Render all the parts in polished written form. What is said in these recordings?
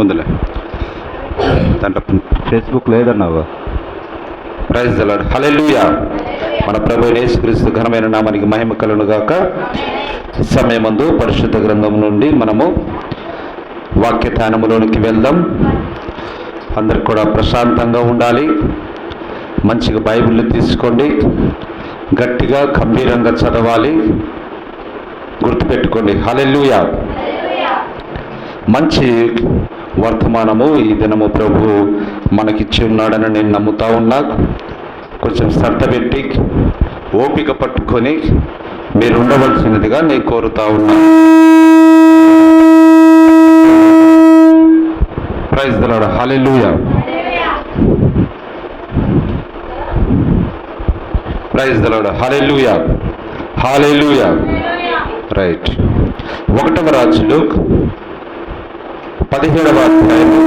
ఉందిలే, దాంట్లో ఫేస్బుక్ లేదన్నావు. Praise the lord. హల్లెలూయా. మన ప్రభు యేసుక్రీస్తు ఘనమైన నామానికి మహిమ కలుగును గాక. సమయమందు పరిశుద్ధ గ్రంథం నుండి మనము వాక్య ధ్యానములోనికి వెళ్దాం. అందరికి కూడా ప్రశాంతంగా ఉండాలి. మంచిగా బైబిల్ని తీసుకోండి, గట్టిగా గంభీరంగా చదవాలి. గుర్తుపెట్టుకోండి. హల్లెలూయా. మంచి వర్తమానము ఈ దినము ప్రభు మనకిచ్చి ఉన్నాడని నేను నమ్ముతా ఉన్నా. కొంచెం శ్రద్ధ పెట్టి ఓపిక పట్టుకొని మీరు ఉండవలసినదిగా నేను కోరుతా ఉన్నా. Praise the lord. Hallelujah. Praise the lord. Hallelujah. Hallelujah. Right. 1వ రాజులు 17వ అధ్యాయము,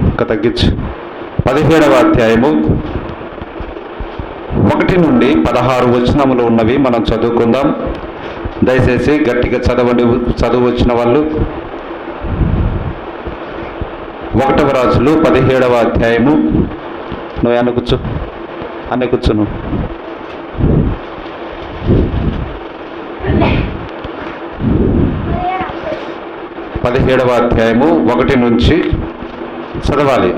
ఇంకా తగ్గించు, 17వ అధ్యాయము 1 నుండి 16 వచనములు ఉన్నవి మనం చదువుకుందాం. దయచేసి గట్టిగా చదవండి, చదువు వచ్చిన వాళ్ళు. 1వ రాజులు 17వ అధ్యాయము. నువ్వు అన్న కూర్చో, అన్న కూర్చో నువ్వు. 17వ అధ్యాయము 1 నుంచి చదవాలి.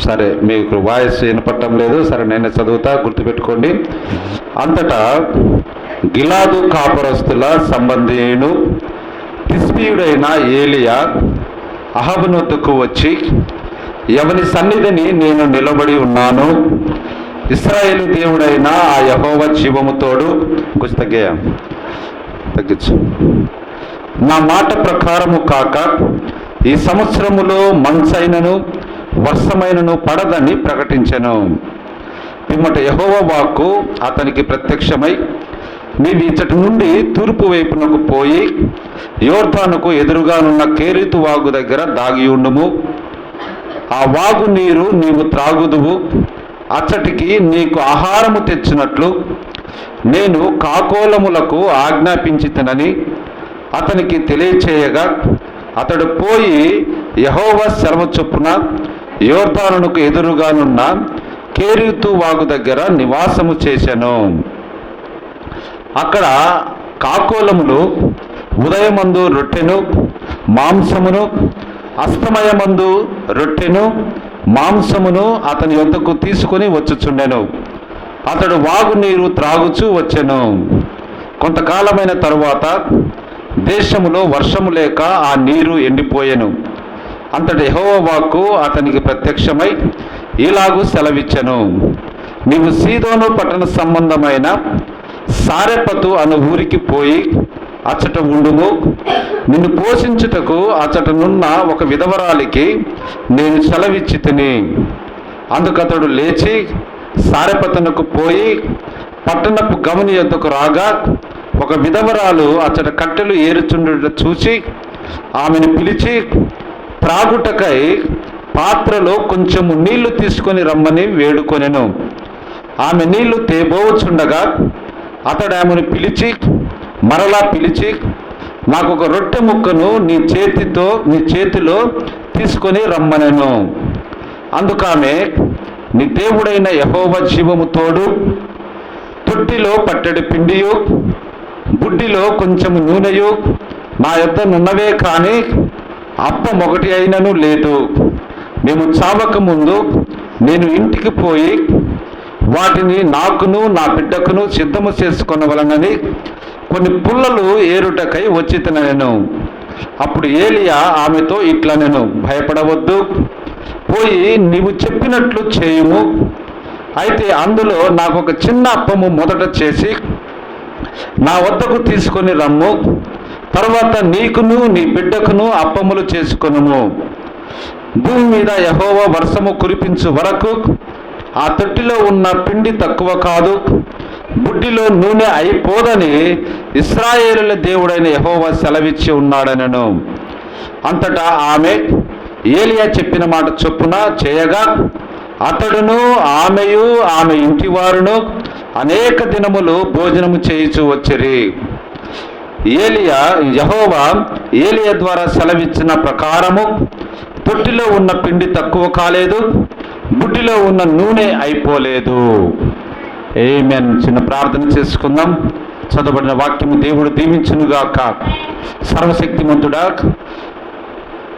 సరే, మీకు వాయిస్ వినపడటం లేదు. సరే, నేనే చదువుతా, గుర్తుపెట్టుకోండి. అంతటా గిలాదు కాపురస్తుల సంబంధీయును తిష్బీయుడైన ఏలియా అహాబు వద్దకు వచ్చి, ఎవని సన్నిధిని నేను నిలబడి ఉన్నాను, ఇశ్రాయేలు దేవుడైన ఆ యెహోవా జీవము తోడు, కొంచెం తగ్గించు, నా మాట ప్రకారము కాక ఈ సంవత్సరములో మంచైనను వర్షమైనను పడదని ప్రకటించెను. పిమ్మట యెహోవా వాక్కు అతనికి ప్రత్యక్షమై, నీవు ఇచ్చటి నుండి తూర్పు వైపునకు పోయి యోర్దానుకు ఎదురుగానున్న కేరీతు వాగు దగ్గర దాగి ఉండుము. ఆ వాగు నీరు నీవు త్రాగుదువు. అచ్చటికి నీకు ఆహారము తెచ్చినట్లు నేను కాకోలములకు ఆజ్ఞాపించితనని అతనికి తెలియచేయగా, అతడు పోయి యెహోవా సెలవు చొప్పున యోర్దానుకు ఎదురుగానున్న కేరీతు వాగు దగ్గర నివాసము చేశాను. అక్కడ కాకోలములు ఉదయమందు రొట్టెను మాంసమును, అస్తమయమందు రొట్టెను మాంసమును అతని యొద్దకు తీసుకొని వచ్చుచుండెను. అతడు వాగు నీరు త్రాగుచూ వచ్చెను. కొంతకాలమైన తరువాత దేశములో వర్షము లేక ఆ నీరు ఎండిపోయెను. అంతటి యెహోవా వాక్కు అతనికి ప్రత్యక్షమై ఇలాగూ సెలవిచ్చెను, నీవు సీదోను పట్టణ సంబంధమైన సారెపతు అను ఊరికి పోయి అచ్చట ఉండుము. నిన్ను పోషించుటకు అచ్చటనున్న ఒక విధవరాలికి నేను సెలవిచ్చి తిని. అందుకతడు లేచి సారెపతునకు పోయి పట్టణపు గమని యొద్దకు రాగా, ఒక విధవరాలు అచ్చట కట్టెలు ఏరుచుండుట చూచి ఆమెను పిలిచి, త్రాగుటకై పాత్రలో కొంచెము నీళ్లు తీసుకొని రమ్మని వేడుకొనెను. ఆమె నీళ్లు తేబోచుండగా అతడు ఆమెను పిలిచి, మరలా పిలిచి, నాకు ఒక రొట్టె ముక్కను నీ చేతిలో తీసుకొని రమ్మనెను. అందుకామె, నీ దేవుడైన యెహోవా జీవము తోడు, తొట్టిలో పట్టెడు పిండియు బుడ్డిలో కొంచెము నూనెయు నా యొద్ద నున్నవే కానీ అప్పమొకటి అయినను లేదు. మేము చావక ముందు నేను ఇంటికి పోయి వాటిని నాకును నా బిడ్డకును సిద్ధము చేసుకొనవలనని కొన్ని పుల్లలు ఏరుటకై వచ్చితనెను. అప్పుడు ఏలియా ఆమెతో ఇట్లనెను, భయపడవద్దు, పోయి నీవు చెప్పినట్లు చేయుము. అయితే అందులో నాకు ఒక చిన్న అప్పము మొదట చేసి నా వద్దకు తీసుకొని రమ్ము. తర్వాత నీకును నీ బిడ్డకును అప్పములు చేసుకొనుము. భూమి మీద యెహోవా వర్షము కురిపించు వరకు ఆ తొట్టిలో ఉన్న పిండి తక్కువ కాదు, బుడ్డిలో నూనె అయిపోదని ఇశ్రాయేలుల దేవుడైన యెహోవా సెలవిచ్చి ఉన్నాడనెను. అంతటా ఆమె ఏలియా చెప్పిన మాట చొప్పున చేయగా, అతడును ఆమెయు ఆమె ఇంటివారును అనేక దినములు భోజనము చేయుచు వచ్చిరి. యెహోవా ఏలియా ద్వారా సెలవిచ్చిన ప్రకారము తొట్టిలో ఉన్న పిండి తక్కువ కాలేదు, బుడ్డిలో ఉన్న నూనె అయిపోలేదు. ఆమేన్. చిన్న ప్రార్థన చేసుకుందాం. చదవబడిన వాక్యము దేవుడు దీవించునుగాక. సర్వశక్తిమంతుడా,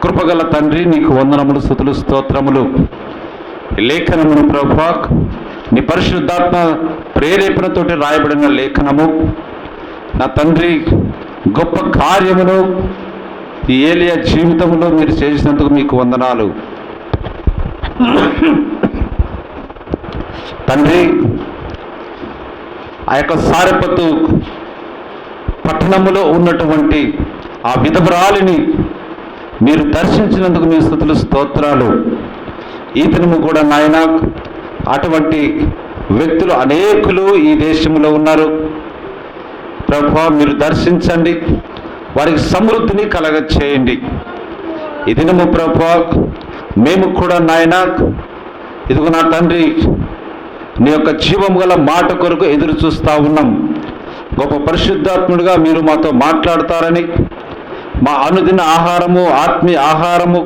కృపగల తండ్రి, నీకు వందనములు, స్తుతులు, స్తోత్రములు. లేఖనమును ప్రభువా, నీ పరిశుద్ధాత్మ ప్రేరేపణతోటి రాయబడిన లేఖనము నా తండ్రి, గొప్ప కార్యమును ఈ ఏలియా జీవితంలో మీరు చేసినందుకు మీకు వందనాలు తండ్రి. ఆ యొక్క సారెపతు పట్టణములో ఉన్నటువంటి ఆ విధవరాలిని మీరు దర్శించినందుకు మీ స్తుతులు, స్తోత్రాలు. ఈ దినము కూడా నాయన, అటువంటి వ్యక్తులు అనేకులు ఈ దేశంలో ఉన్నారు ప్రభువా. మీరు దర్శించండి, వారికి సమృద్ధిని కలగ చేయండి. ఈ దినము ప్రభువా, మేము కూడా నాయన, ఇదిగో నా తండ్రి, నీ యొక్క జీవము గల మాట కొరకు ఎదురు చూస్తూ ఉన్నాం. గొప్ప పరిశుద్ధాత్ముడిగా మీరు మాతో మాట్లాడతారని, మా అనుదిన ఆహారము, ఆత్మీయ ఆహారము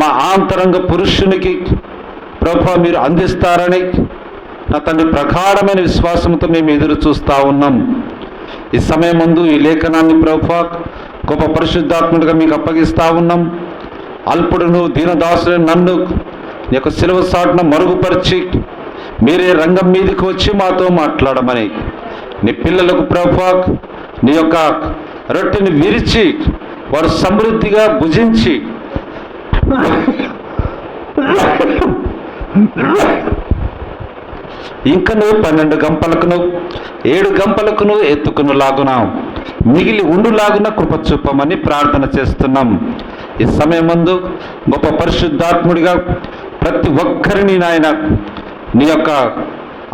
మా ఆంతరంగ పురుషునికి ప్రభువా మీరు అందిస్తారని నా తండ్రి ప్రగాఢమైన విశ్వాసంతో మేము ఎదురు చూస్తూ ఉన్నాం. ఈ సమయం ముందు ఈ లేఖనాన్ని ప్రభువా గొప్ప పరిశుద్ధాత్ముడిగా మీకు అప్పగిస్తూ ఉన్నాం. అల్పుడును దీనదాసుని నన్ను నీ యొక్క సిలువ సాటున మరుగుపరిచి మీరే రంగం మీదకి వచ్చి మాతో మాట్లాడమని, నీ పిల్లలకు ప్రభువా నీ యొక్క రొట్టెని విరిచి వారు సమృద్ధిగా భుజించి ఇంకను 12 గంపలకును 7 గంపలకును ఎత్తుకును లాగున మిగిలి ఉండులాగున కృప చూపమని ప్రార్థన చేస్తున్నాం. ఈ సమయం ముందు గొప్ప పరిశుద్ధాత్ముడిగా ప్రతి ఒక్కరిని నాయన నీ యొక్క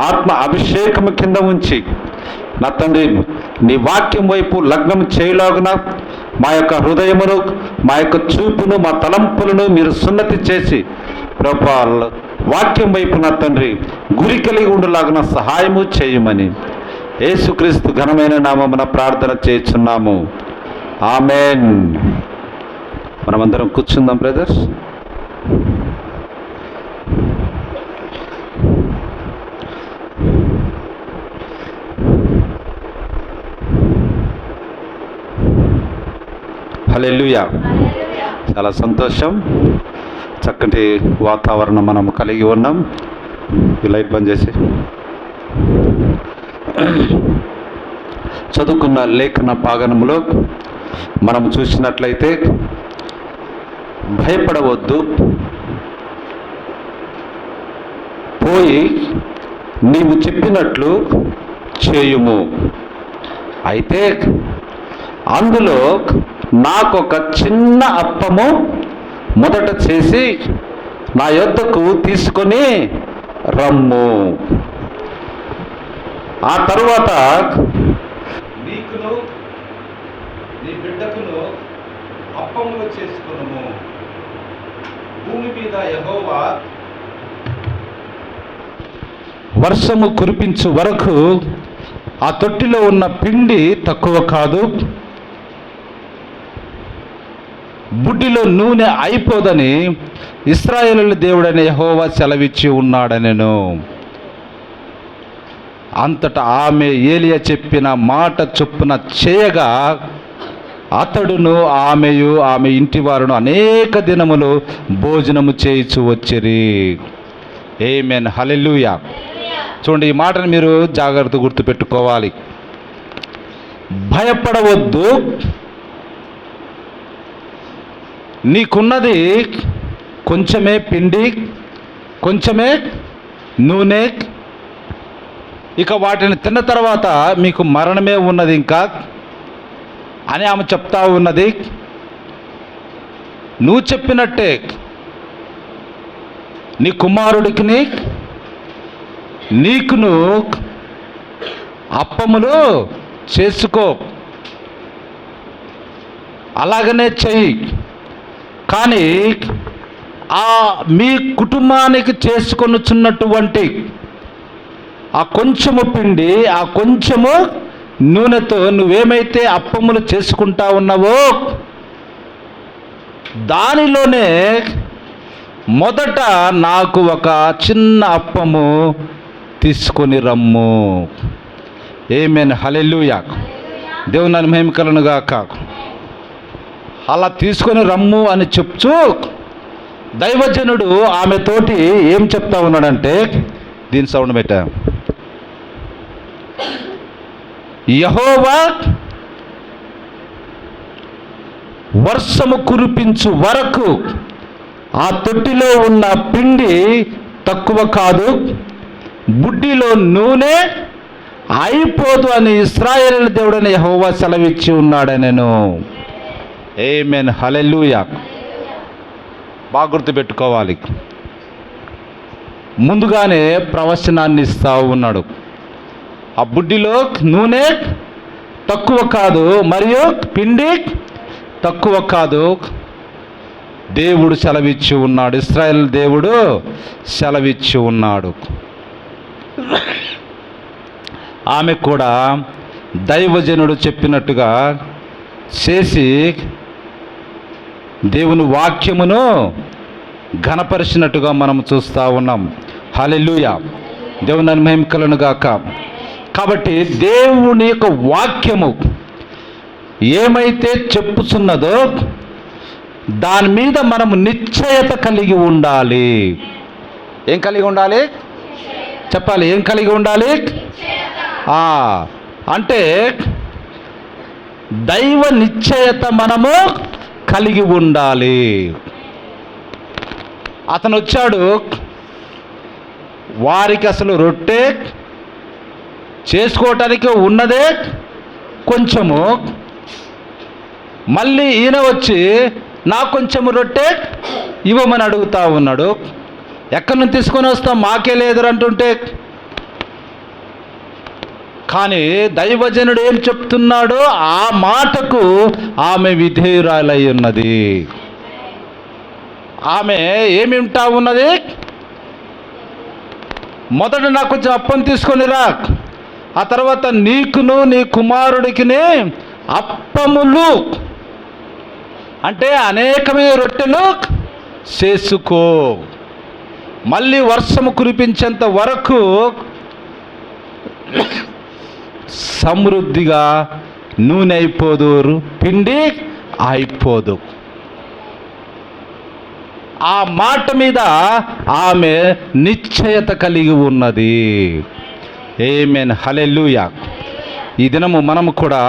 ఆత్మ అభిషేకము కింద ఉంచి నా తండ్రి నీ వాక్యం వైపు లగ్నం చేయలాగున మా యొక్క హృదయమును, మా యొక్క చూపును, మా తలంపులను మీరు సున్నతి చేసి ప్రభువా వాక్యం వైపు నా తండ్రి గురి కలిగి ఉండలాగున సహాయము చేయమని యేసుక్రీస్తు ఘనమైన నామమున ప్రార్థన చేస్తున్నాము. ఆమేన్. మనమందరం కూర్చుందాం బ్రదర్స్. హల్లెలూయా. చాలా సంతోషం. చక్కటి వాతావరణం మనం కలిగి ఉన్నాం. ఈ లైట్ బంద్ చేసి చదువుకున్న లేఖన భాగంలో మనం చూసినట్లయితే భయపడవద్దు, పోయి నీవు చెప్పినట్లు చేయుము. అయితే అందులో నాకొక చిన్న అప్పము మొదట చేసి నా యొద్దకు తీసుకొని రమ్ము. ఆ తరువాత నీకును నీ బిడ్డకును అప్పములు చేసుకును. భూమి మీద యెహోవా వర్షము కురిపించు వరకు ఆ తొట్టిలో ఉన్న పిండి తక్కువ కాదు, బుడ్డిలో నూనె అయిపోదని ఇశ్రాయేలు దేవుడైన యెహోవా సెలవిచ్చి ఉన్నాడనెను. అంతటా ఆమె ఏలియా చెప్పిన మాట చొప్పున చేయగా అతడును ఆమెయు ఆమె ఇంటి వారును అనేక దినములు భోజనము చేయించు వచ్చిరి. ఆమేన్. హల్లెలూయా. చూడండి, ఈ మాటను మీరు జాగ్రత్త గుర్తుపెట్టుకోవాలి. భయపడవద్దు, నీకున్నది కొంచెమే పిండి, కొంచెమే నూనె, ఇక వాటిని తిన్న తర్వాత మీకు మరణమే ఉన్నది ఇంకా అని ఆమె చెప్తా ఉన్నది. నువ్వు చెప్పినట్టే నీ కుమారుడికి నీకును అప్పములు చేసుకో, అలాగనే చెయ్యి. కానీ ఆ మీ కుటుంబానికి చేసుకొనుచున్నటువంటి ఆ కొంచెము పిండి, ఆ కొంచెము నూనెతో నువ్వేమైతే అప్పములు చేసుకుంటా ఉన్నావో దానిలోనే మొదట నాకు ఒక చిన్న అప్పము తీసుకొని రమ్ము. ఆమేన్, హల్లెలూయా. దేవుని మహిమ కలుగును గాక. అలా తీసుకొని రమ్ము అని చెప్తూ దైవజనుడు ఆమెతోటి ఏం చెప్తా ఉన్నాడంటే, దీని సౌండ్ పెట్టా, యెహోవా వర్షము కురిపించు వరకు ఆ తొట్టిలో ఉన్న పిండి తక్కువ కాదు, బుడ్డిలో నూనె అయిపోదు అని ఇశ్రాయేలు దేవుడని యెహోవా సెలవిచ్చి ఉన్నాడనెను. ఆమేన్, హల్లెలూయా. బాగా గుర్తుపెట్టుకోవాలి. ముందుగానే ప్రవచనాన్ని ఇస్తా ఉన్నాడు. ఆ బుడ్డిలో నూనె తక్కువ కాదు మరియు పిండి తక్కువ కాదు, దేవుడు సెలవిచ్చి ఉన్నాడు, ఇశ్రాయేలు దేవుడు సెలవిచ్చి ఉన్నాడు. ఆమె కూడా దైవజనుడు చెప్పినట్టుగా చేసి దేవుని వాక్యమును ఘనపరిచినట్టుగా మనం చూస్తూ ఉన్నాం. హల్లెలూయా. దేవుని మహిమ కలుగును గాక. కాబట్టి దేవుని యొక్క వాక్యము ఏమైతే చెప్పుచున్నదో దాని మీద మనము నిశ్చయత కలిగి ఉండాలి. ఏం కలిగి ఉండాలి చెప్పాలి? ఏం కలిగి ఉండాలి? అంటే దైవ నిశ్చయత మనము కలిగి ఉండాలి. అతను వచ్చాడు, వారికి అసలు రొట్టె చేసుకోవటానికి ఉన్నదే కొంచెము, మళ్ళీ ఈయన వచ్చి నాకు కొంచెము రొట్టె ఇవ్వమని అడుగుతా ఉన్నాడు. ఎక్కడి నుంచి తీసుకొని వస్తాం, మాకే లేదురంటుంటే. కానీ దైవజనుడు ఏం చెప్తున్నాడో ఆ మాటకు ఆమె విధేయురాలై ఉన్నది. ఆమె ఏమి ఉంటా ఉన్నది? మొదట నాకు కొంచెం అప్పం తీసుకొని రా, ఆ తర్వాత నీకును నీ కుమారుడికిని అప్పములు అంటే అనేకమైన రొట్టెలు చేసుకో, మళ్ళీ వర్షము కురిపించేంత వరకు సమృద్ధిగా నూనె అయిపోదు, పిండి అయిపోదు. ఆ మాట మీద ఆమె నిశ్చయత కలిగి ఉన్నది. ఆమేన్, హల్లెలూయా. ఈ దినము మనము కూడా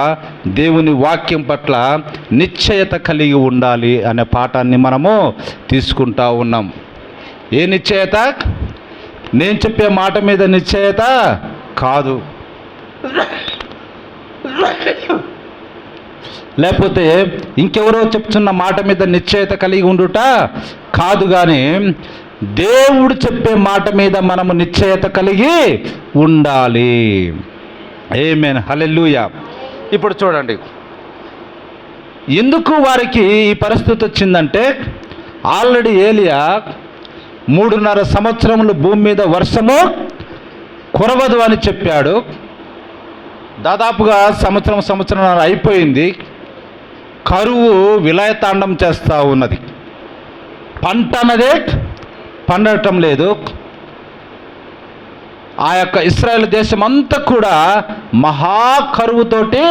దేవుని వాక్యం పట్ల నిశ్చయత కలిగి ఉండాలి అనే పాఠాన్ని మనము తీసుకుంటా ఉన్నాం. ఏ నిశ్చయత? నేను చెప్పే మాట మీద నిశ్చయత కాదు, లేకపోతే ఇంకెవరో చెప్తున్న మాట మీద నిశ్చయత కలిగి ఉండుట కాదు, కానీ దేవుడు చెప్పే మాట మీద మనము నిశ్చయత కలిగి ఉండాలి. ఆమేన్, హల్లెలూయా. ఇప్పుడు చూడండి, ఎందుకు వారికి ఈ పరిస్థితి వచ్చిందంటే, ఆల్రెడీ ఏలియా 3.5 సంవత్సరములు భూమి మీద వర్షము కురవదు అని చెప్పాడు. దాదాపుగా సంవత్సరం అయిపోయింది. కరువు విలయతాండం చేస్తూ ఉన్నది. పంట అన్నదే పండటం లేదు. ఆ యొక్క ఇశ్రాయేలు దేశం అంతా కూడా మహాకరువుతోటి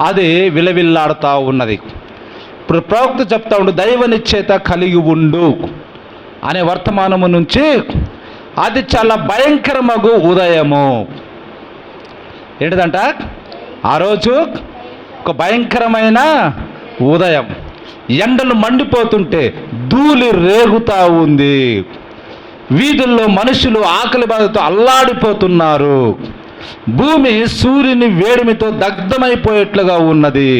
అది విలవిల్లాడుతూ ఉన్నది. ఇప్పుడు ప్రవక్త చెప్తా ఉండు, దైవ నిశ్చయత కలిగి ఉండు అనే వర్తమానము నుంచి అది చాలా భయంకరమగు ఉదయము. ఏంటిదంట? ఆ రోజు ఒక భయంకరమైన ఉదయం. ఎండలు మండిపోతుంటే ధూళి రేగుతూ ఉంది. వీధుల్లో మనుషులు ఆకలి బాధతో అల్లాడిపోతున్నారు. భూమి సూర్యుని వేడిమితో దగ్ధమైపోయేట్లుగా ఉన్నది.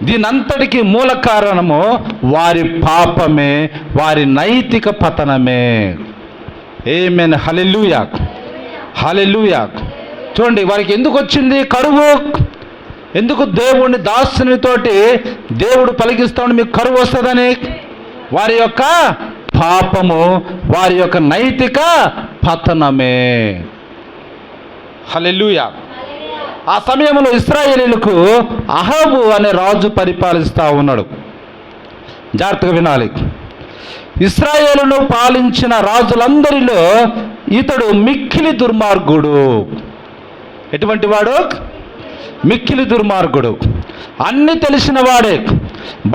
దీనంతటికీ మూల కారణము వారి పాపమే, వారి నైతిక పతనమే. ఆమేన్, హల్లెలూయా, హల్లెలూయా. చూడండి, వారికి ఎందుకు వచ్చింది కరువు? ఎందుకు దేవుని దాసునితోటి దేవుడు పలికిస్తాడు మీకు కరువు వస్తుందని? వారి యొక్క పాపము, వారి యొక్క నైతిక పతనమే. హల్లెలూయా. ఆ సమయంలో ఇశ్రాయేలీయులకు అహాబు అనే రాజు పరిపాలిస్తూ ఉన్నాడు. జాగ్రత్తగా వినాలి. ఇశ్రాయేలును పాలించిన రాజులందరిలో ఇతడు మిక్కిలి దుర్మార్గుడు. ఎటువంటి వాడు? మిక్కిలి దుర్మార్గుడు. అన్నీ తెలిసిన వాడే,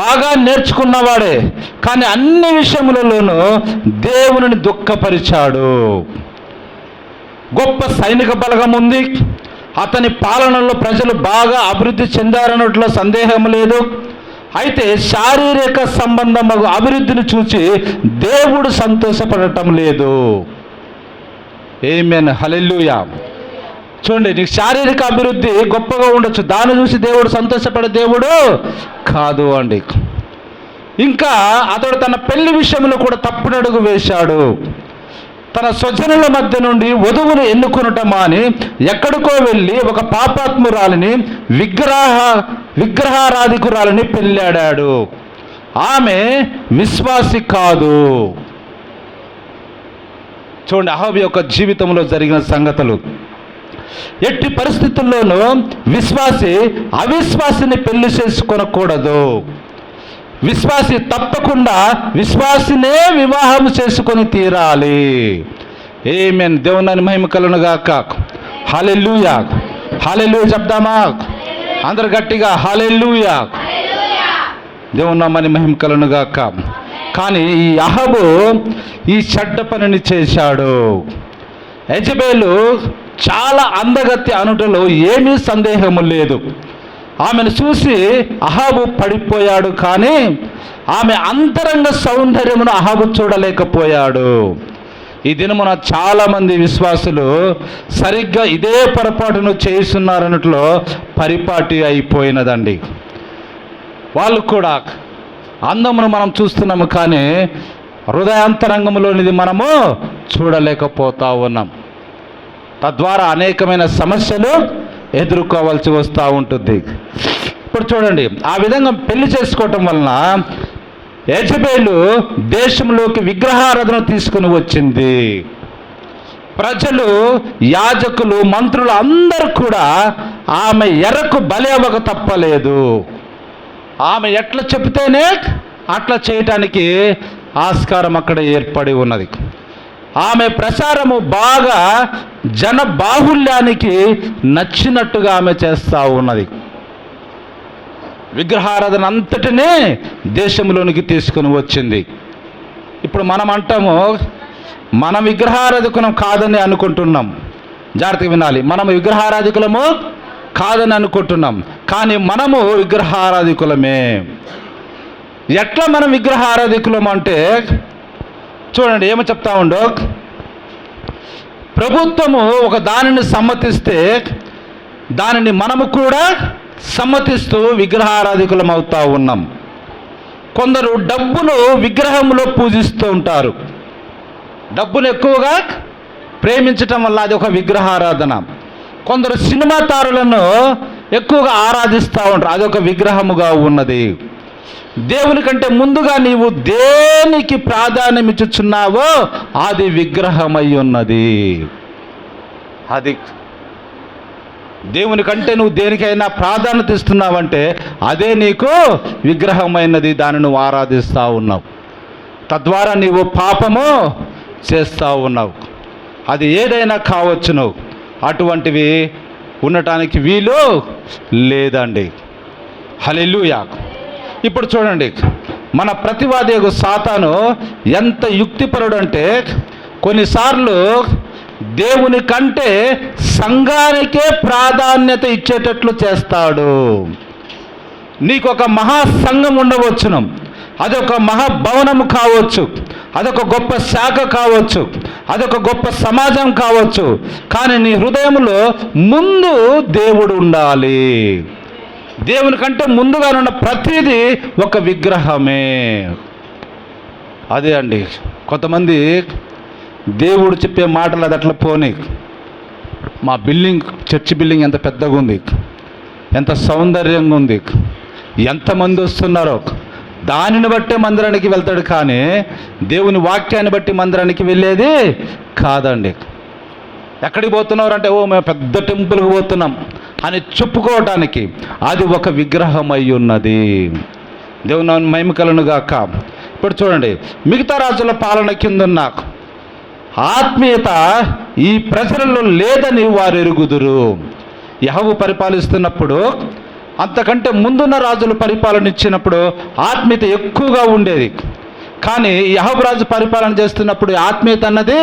బాగా నేర్చుకున్నవాడే, కానీ అన్ని విషయములలోనూ దేవునిని దుఃఖపరిచాడు. గొప్ప సైనిక బలగం ఉంది. అతని పాలనలో ప్రజలు బాగా అభివృద్ధి చెందారన్నట్లో సందేహం లేదు. అయితే శారీరక సంబంధము అభివృద్ధిని చూసి దేవుడు సంతోషపడటం లేదు. ఆమేన్, హల్లెలూయా. చూడండి, నీకు శారీరక అభివృద్ధి గొప్పగా ఉండొచ్చు, దాన్ని చూసి దేవుడు సంతోషపడే దేవుడు కాదు అండి. ఇంకా అతడు తన పెళ్లి విషయంలో కూడా తప్పునడుగు వేశాడు. తన స్వజనుల మధ్య నుండి వధువును ఎన్నుకొనటం అని ఎక్కడికో వెళ్ళి ఒక పాపాత్మురాలిని విగ్రహారాధికురాలిని పెళ్ళాడాడు. ఆమె విశ్వాసి కాదు. చూడండి, అహాబు యొక్క జీవితంలో జరిగిన సంగతులు. ఎట్టి పరిస్థితుల్లోనూ విశ్వాసి అవిశ్వాసిని పెళ్లి చేసుకొనకూడదు. విశ్వాసి తప్పకుండా విశ్వాసినే వివాహం చేసుకొని తీరాలి. ఆమేన్. దేవుని మహిమ కలుగును గాక. హల్లెలూయా, హల్లెలూయా చెప్దామా అందరు గట్టిగా? హల్లెలూయా. దేవుని నామానికి మహిమ కలుగును గాక. కానీ ఈ అహాబు ఈ చెడ్డ పనిని చేశాడు. యెజబెలు చాలా అందగత్తి అనుటలో ఏమీ సందేహము లేదు. ఆమెను చూసి అహాబు పడిపోయాడు, కానీ ఆమె అంతరంగ సౌందర్యమును అహాబు చూడలేకపోయాడు. ఈ దినమున చాలామంది విశ్వాసులు సరిగ్గా ఇదే పొరపాటును చేస్తున్నారన్నట్లో పరిపాటి అయిపోయినదండి. వాళ్ళు కూడా అందమును మనం చూస్తున్నాము, కానీ హృదయాంతరంగంలోనిది మనము చూడలేకపోతా ఉన్నాం. తద్వారా అనేకమైన సమస్యలు ఎదుర్కోవాల్సి వస్తూ ఉంటుంది. ఇప్పుడు చూడండి, ఆ విధంగా పెళ్లి చేసుకోవటం వలన యెజబెలు దేశంలోకి విగ్రహారాధన తీసుకుని వచ్చింది. ప్రజలు, యాజకులు, మంత్రులు అందరూ కూడా ఆమె ఎరకు బలి అవ్వక తప్పలేదు. ఆమె ఎట్లా చెబితేనే అట్లా చేయటానికి ఆస్కారం అక్కడ ఏర్పడి ఉన్నది. ఆమె ప్రచారము బాగా జన బాహుళ్యానికి నచ్చినట్టుగా ఆమె చేస్తూ ఉన్నది. విగ్రహారాధన అంతటినే దేశంలోనికి తీసుకుని వచ్చింది. ఇప్పుడు మనం అంటాము, మనం విగ్రహారాధికులం కాదని అనుకుంటున్నాం. జాగ్రత్తగా వినాలి, మనం విగ్రహారాధికులము కాదని అనుకుంటున్నాం, కానీ మనము విగ్రహారాధికులమే. ఎట్లా మనం విగ్రహారాధికులం అంటే చూడండి, ఏమో చెప్తా ఉండో, ప్రభుత్వము ఒక దానిని సమ్మతిస్తే దానిని మనము కూడా సమ్మతిస్తూ విగ్రహారాధికులం అవుతా ఉన్నాం. కొందరు డబ్బును విగ్రహంలో పూజిస్తూ ఉంటారు. డబ్బును ఎక్కువగా ప్రేమించటం వల్ల అది ఒక విగ్రహారాధన. కొందరు సినిమా తారులను ఎక్కువగా ఆరాధిస్తూ ఉంటారు, అదొక విగ్రహముగా ఉన్నది. దేవుని కంటే ముందుగా నీవు దేనికి ప్రాధాన్యం ఇచ్చుచున్నావో అది విగ్రహమై ఉన్నది. అది దేవుని కంటే నువ్వు దేనికైనా ప్రాధాన్యత ఇస్తున్నావంటే అదే నీకు విగ్రహమైనది, దాన్ని నువ్వు ఆరాధిస్తూ ఉన్నావు. తద్వారా నీవు పాపము చేస్తూ ఉన్నావు. అది ఏదైనా కావచ్చును, అటువంటివి ఉండటానికి వీలు లేదండి. హల్లెలూయా. ఇప్పుడు చూడండి, మన ప్రతివాది సాతాను ఎంత యుక్తిపరుడు అంటే కొన్నిసార్లు దేవుని కంటే సంఘానికే ప్రాధాన్యత ఇచ్చేటట్లు చేస్తాడు. నీకు ఒక మహాసంఘం ఉండవచ్చును, అదొక మహాభవనము కావచ్చు, అదొక గొప్ప శాఖ కావచ్చు, అదొక గొప్ప సమాజం కావచ్చు, కానీ నీ హృదయంలో ముందు దేవుడు ఉండాలి. దేవుని కంటే ముందుగా ఉన్న ప్రతిదీ ఒక విగ్రహమే. అదే అండి, కొంతమంది దేవుడు చెప్పే మాటలు అది అట్లా పోనీ. మా చర్చి బిల్డింగ్ ఎంత పెద్దగా ఉంది, ఎంత సౌందర్యంగా ఉంది, ఎంతమంది వస్తున్నారో దానిని బట్టే మందిరానికి వెళ్తాడు, కానీ దేవుని వాక్యాన్ని బట్టి మందిరానికి వెళ్ళేది కాదండి. ఎక్కడికి పోతున్నారు అంటే, ఓ మేము పెద్ద టెంపుల్కి పోతున్నాం, అని చెప్పుకోవటానికి అది ఒక విగ్రహం అయి ఉన్నది. దేవుని మహిమ కలుగును గాక. ఇప్పుడు చూడండి, మిగతా రాజుల పాలన కిందున్న ఆత్మీయత ఈ ప్రజలలో లేదని వారు ఎరుగుదురు. యెహోవా పరిపాలిస్తున్నప్పుడు, అంతకంటే ముందున్న రాజులు పరిపాలన ఇచ్చినప్పుడు ఆత్మీయత ఎక్కువగా ఉండేది. కానీ యెహోవా రాజు పరిపాలన చేస్తున్నప్పుడు ఆత్మీయత అన్నది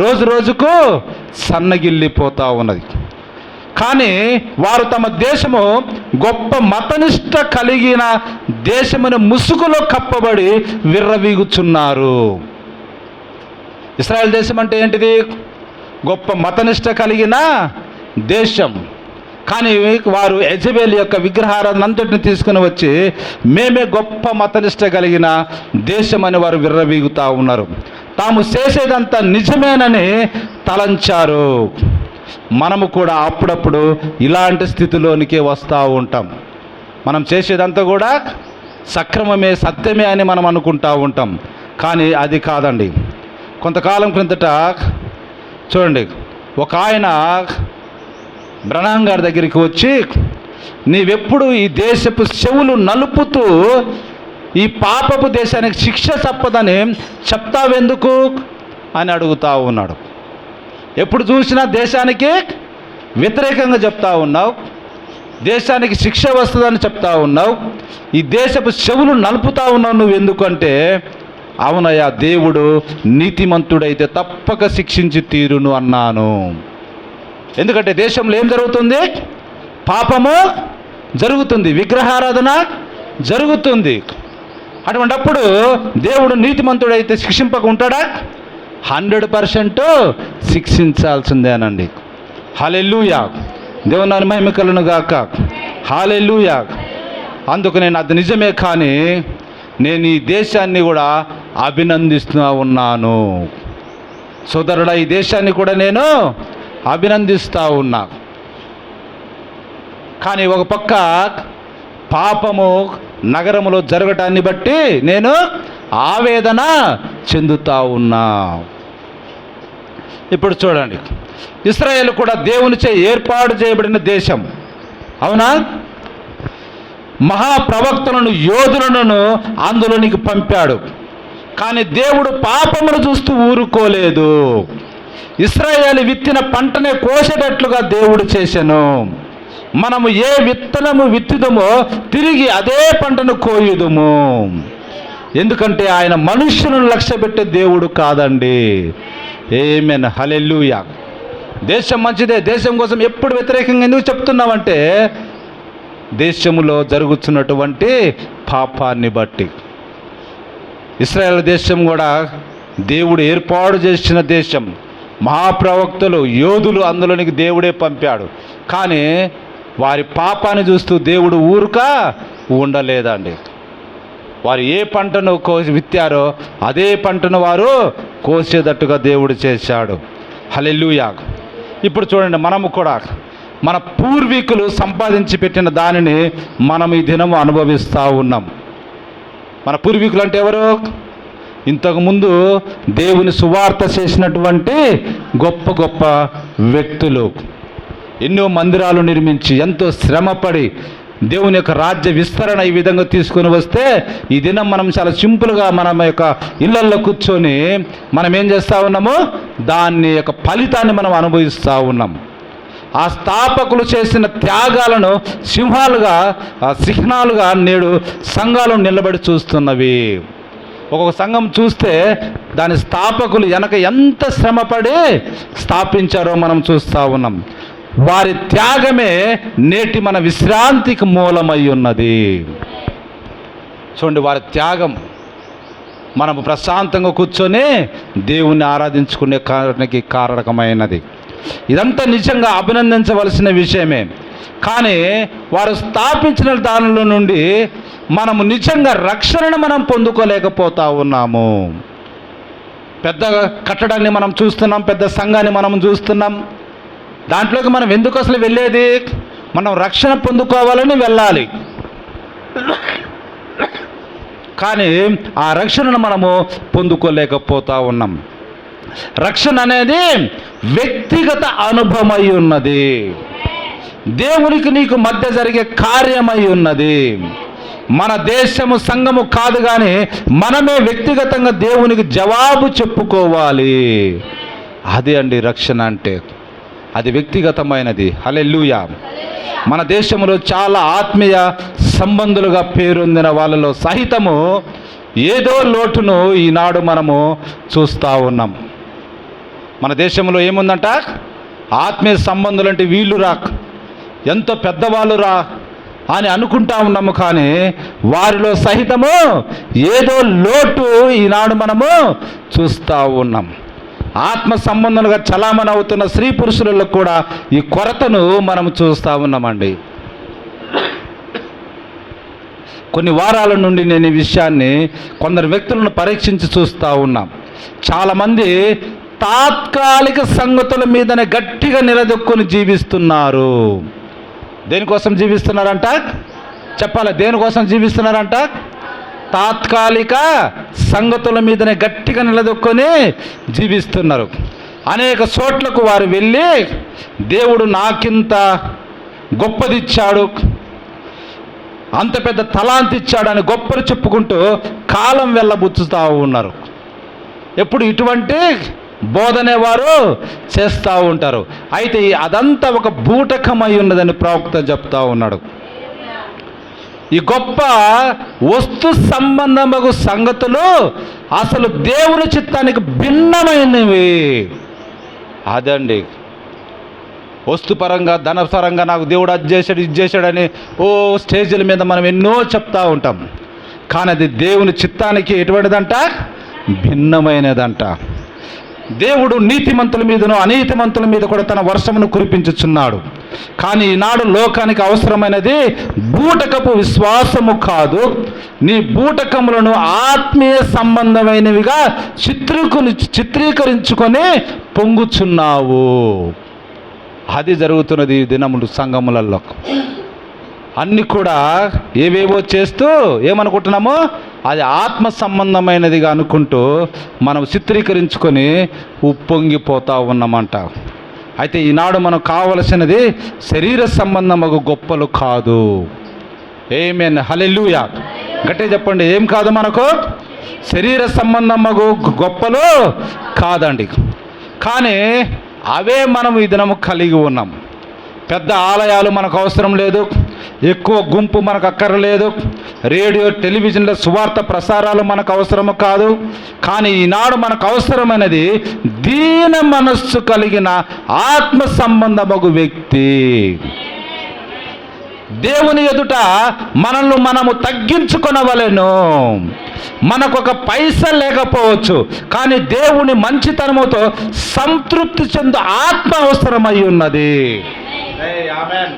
రోజు రోజుకు సన్నగిల్లిపోతూ ఉన్నది. కానీ వారు తమ దేశము గొప్ప మతనిష్ట కలిగిన దేశమైన ముసుగులో కప్పబడి విర్రవీగుచున్నారు. ఇశ్రాయేల్ దేశం అంటే ఏంటిది? గొప్ప మతనిష్ట కలిగిన దేశం. కానీ వారు యెజబెల్ యొక్క విగ్రహారాధన అంతటిని తీసుకుని వచ్చి మేమే గొప్ప మతనిష్ట కలిగిన దేశం అని వారు విర్రవీగుతూ ఉన్నారు. తాము చేసేదంతా నిజమేనని తలంచారు. మనము కూడా అప్పుడప్పుడు ఇలాంటి స్థితిలోనికే వస్తూ ఉంటాం. మనం చేసేదంతా కూడా సక్రమమే, సత్యమే అని మనం అనుకుంటూ ఉంటాం. కానీ అది కాదండి. కొంతకాలం క్రిందట చూడండి, ఒక ఆయన బ్రహ్నాం గారి దగ్గరికి వచ్చి, నీవెప్పుడు ఈ దేశపు చెవులు నలుపుతూ ఈ పాపపు దేశానికి శిక్ష తప్పదని చెప్తావెందుకు అని అడుగుతూ ఉన్నాడు. ఎప్పుడు చూసినా దేశానికి వ్యతిరేకంగా చెప్తా ఉన్నావు, దేశానికి శిక్ష వస్తుందని చెప్తా ఉన్నావు, ఈ దేశపు చెవులు నలుపుతా ఉన్నావు నువ్వు ఎందుకంటే, అవునయ్యా, దేవుడు నీతిమంతుడైతే తప్పక శిక్షించి తీరును అన్నాను. ఎందుకంటే దేశంలో ఏం జరుగుతుంది? పాపము జరుగుతుంది, విగ్రహారాధన జరుగుతుంది. అటువంటప్పుడు దేవుడు నీతిమంతుడైతే శిక్షింపక ఉంటాడా? 100% శిక్షించాల్సిందేనండి. హల్లెలూయా. దేవుని మహిమ కలుగును గాక. హల్లెలూయా. అందుకు నేను అది నిజమే, కానీ నేను ఈ దేశాన్ని కూడా అభినందిస్తూ ఉన్నాను. సోదరుడా, ఈ దేశాన్ని కూడా నేను అభినందిస్తూ ఉన్నా. కానీ ఒక పక్క పాపము నగరములో జరగటాన్ని బట్టి నేను ఆవేదన చెందుతా ఉన్నా. ఇప్పుడు చూడండి, ఇశ్రాయేల్ కూడా దేవునిచే ఏర్పాటు చేయబడిన దేశం, అవునా? మహాప్రవక్తలను, యోధులను అందులోనికి పంపాడు. కానీ దేవుడు పాపమును చూస్తూ ఊరుకోలేదు. ఇశ్రాయేలు విత్తిన పంటనే కోసేటట్లుగా దేవుడు చేశాను. మనము ఏ విత్తనము విత్తుదమో తిరిగి అదే పంటను కోయుదుము. ఎందుకంటే ఆయన మనుష్యులను లక్ష్యపెట్టే దేవుడు కాదండి. ఆమేన్. హల్లెలూయా. దేశం మంచిదే, దేశం కోసం ఎప్పుడు వ్యతిరేకంగా ఎందుకు చెప్తున్నామంటే, దేశములో జరుగుతున్నటువంటి పాపాన్ని బట్టి. ఇశ్రాయేల్ దేశం కూడా దేవుడు ఏర్పాటు చేసిన దేశం, మహాప్రవక్తలు, యోధులు అందులోనికి దేవుడే పంపాడు. కానీ వారి పాపాన్ని చూస్తూ దేవుడు ఊరుక ఉండలేదండి. వారు ఏ పంటను విత్తారో అదే పంటను వారు కోసేటట్టుగా దేవుడు చేశాడు. హల్లెలూయా. ఇప్పుడు చూడండి, మనము కూడా మన పూర్వీకులు సంపాదించి పెట్టిన దానిని మనం ఈ దినము అనుభవిస్తూ ఉన్నాం. మన పూర్వీకులు అంటే ఎవరు? ఇంతకుముందు దేవుని సువార్త చేసినటువంటి గొప్ప గొప్ప వ్యక్తులు. ఎన్నో మందిరాలు నిర్మించి ఎంతో శ్రమపడి దేవుని యొక్క రాజ్య విస్తరణ ఈ విధంగా తీసుకొని వస్తే, ఈ దినం మనం చాలా సింపుల్గా మన యొక్క ఇళ్లల్లో కూర్చొని మనం ఏం చేస్తూ ఉన్నాము? దాన్ని యొక్క ఫలితాన్ని మనం అనుభవిస్తూ ఉన్నాం. ఆ స్థాపకులు చేసిన త్యాగాలను చిహ్నాలుగా నేడు సంఘాలు నిలబడి చూస్తున్నవి. ఒక్కొక్క సంఘం చూస్తే దాని స్థాపకులు వెనక ఎంత శ్రమపడి స్థాపించారో మనం చూస్తూ ఉన్నాం. వారి త్యాగమే నేటి మన విశ్రాంతికి మూలమై ఉన్నది. చూడండి, వారి త్యాగం మనము ప్రశాంతంగా కూర్చొని దేవుణ్ణి ఆరాధించుకునే కారణమైనది. ఇదంతా నిజంగా అభినందించవలసిన విషయమే. కానీ వారు స్థాపించిన దానిలో నుండి మనము నిజంగా రక్షణను మనం పొందుకోలేకపోతా ఉన్నాము. పెద్ద కట్టడాన్ని మనం చూస్తున్నాం, పెద్ద సంఘాన్ని మనం చూస్తున్నాం. దాంట్లోకి మనం ఎందుకు అసలు వెళ్ళేది? మనం రక్షణ పొందుకోవాలని వెళ్ళాలి. కానీ ఆ రక్షణను మనము పొందుకోలేకపోతా ఉన్నాం. రక్షణ అనేది వ్యక్తిగత అనుభవం అయి ఉన్నది. దేవునికి నీకు మధ్య జరిగే కార్యమై ఉన్నది. మన దేశము సంఘము కాదు, కానీ మనమే వ్యక్తిగతంగా దేవునికి జవాబు చెప్పుకోవాలి. అదే అండి రక్షణ అంటే. అది వ్యక్తిగతమైనది. హల్లెలూయా. మన దేశంలో చాలా ఆత్మీయ సంబంధులుగా పేరొందిన వాళ్ళలో సహితము ఏదో లోటును ఈనాడు మనము చూస్తూ ఉన్నాం. మన దేశంలో ఏముందంట, ఆత్మీయ సంబంధులు అంటే వీళ్ళు రా, ఎంతో పెద్దవాళ్ళు రా అని అనుకుంటా ఉన్నాము, కానీ వారిలో సహితము ఏదో లోటు ఈనాడు మనము చూస్తూ ఉన్నాం. ఆత్మ సంబంధులుగా చలామణి అవుతున్న స్త్రీ పురుషులలో కూడా ఈ కొరతను మనం చూస్తూ ఉన్నామండి. కొన్ని వారాల నుండి నేను ఈ విషయాన్ని కొందరు వ్యక్తులను పరీక్షించి చూస్తూ ఉన్నాం. చాలామంది తాత్కాలిక సంగతుల మీదనే గట్టిగా నిలదొక్కుని జీవిస్తున్నారు. దేనికోసం జీవిస్తున్నారంట చెప్పాలి, దేనికోసం జీవిస్తున్నారంట? తాత్కాలిక సంగతుల మీదనే గట్టిగా నిలదొక్కుని జీవిస్తున్నారు. అనేక చోట్లకు వారు వెళ్ళి దేవుడు నాకింత గొప్పదిచ్చాడు, అంత పెద్ద తలాంతి ఇచ్చాడు అని గొప్పలు చెప్పుకుంటూ కాలం వెళ్ళబుచ్చుతూ ఉన్నారు. ఎప్పుడు ఇటువంటి బోధనే వారు చేస్తూ ఉంటారు. అయితే అదంతా ఒక బూటకమై ఉన్నదని ప్రవక్త చెప్తా ఉన్నాడు. ఈ గొప్ప వస్తు సంబంధము సంగతులు అసలు దేవుని చిత్తానికి భిన్నమైనవి. అదండి, వస్తుపరంగా ధనపరంగా నాకు దేవుడు అది చేశాడు ఇది చేశాడని స్టేజీల మీద మనం ఎన్నో చెప్తా ఉంటాం, కానీ అది దేవుని చిత్తానికి ఎటువంటిదంట, భిన్నమైనదంట. దేవుడు నీతిమంతుల మీదను అనీతిమంతుల మీద కూడా తన వర్షమును కురిపించుచున్నాడు. కానీ ఈనాడు లోకానికి అవసరమైనది బూటకపు విశ్వాసము కాదు, నీ బూటకములను ఆత్మీయ సంబంధమైనవిగా చిత్రీకరించుకొని పొంగుచున్నావు. అది జరుగుతున్నది ఈ దినములు సంఘములలో. అన్నీ కూడా ఏవేవో చేస్తూ ఏమనుకుంటున్నామో అది ఆత్మ సంబంధమైనదిగా అనుకుంటూ మనం చిత్రీకరించుకొని ఉప్పొంగిపోతూ ఉన్నామంట. అయితే ఈనాడు మనకు కావలసినది శరీర సంబంధము గొప్పలు కాదు. ఆమేన్, హల్లెలూయా. గట్టిగా చెప్పండి, ఏం కాదు మనకు? శరీర సంబంధము గొప్పలు కాదండి. కానీ అవే మనం ఈ దినము కలిగి ఉన్నాం. పెద్ద ఆలయాలు మనకు అవసరం లేదు, ఎక్కువ గుంపు మనకు అక్కర్లేదు, రేడియో టెలివిజన్ల సువార్త ప్రసారాలు మనకు అవసరము కాదు. కానీ ఈనాడు మనకు అవసరమైనది దీన మనస్సు కలిగిన ఆత్మ సంబంధమగు వ్యక్తి. దేవుని ఎదుట మనల్ని మనము తగ్గించుకొనవలెను. మనకు ఒక పైసా లేకపోవచ్చు, కానీ దేవుని మంచితనముతో సంతృప్తి చెందు ఆత్మ అవసరమై ఉన్నది. ఆమేన్.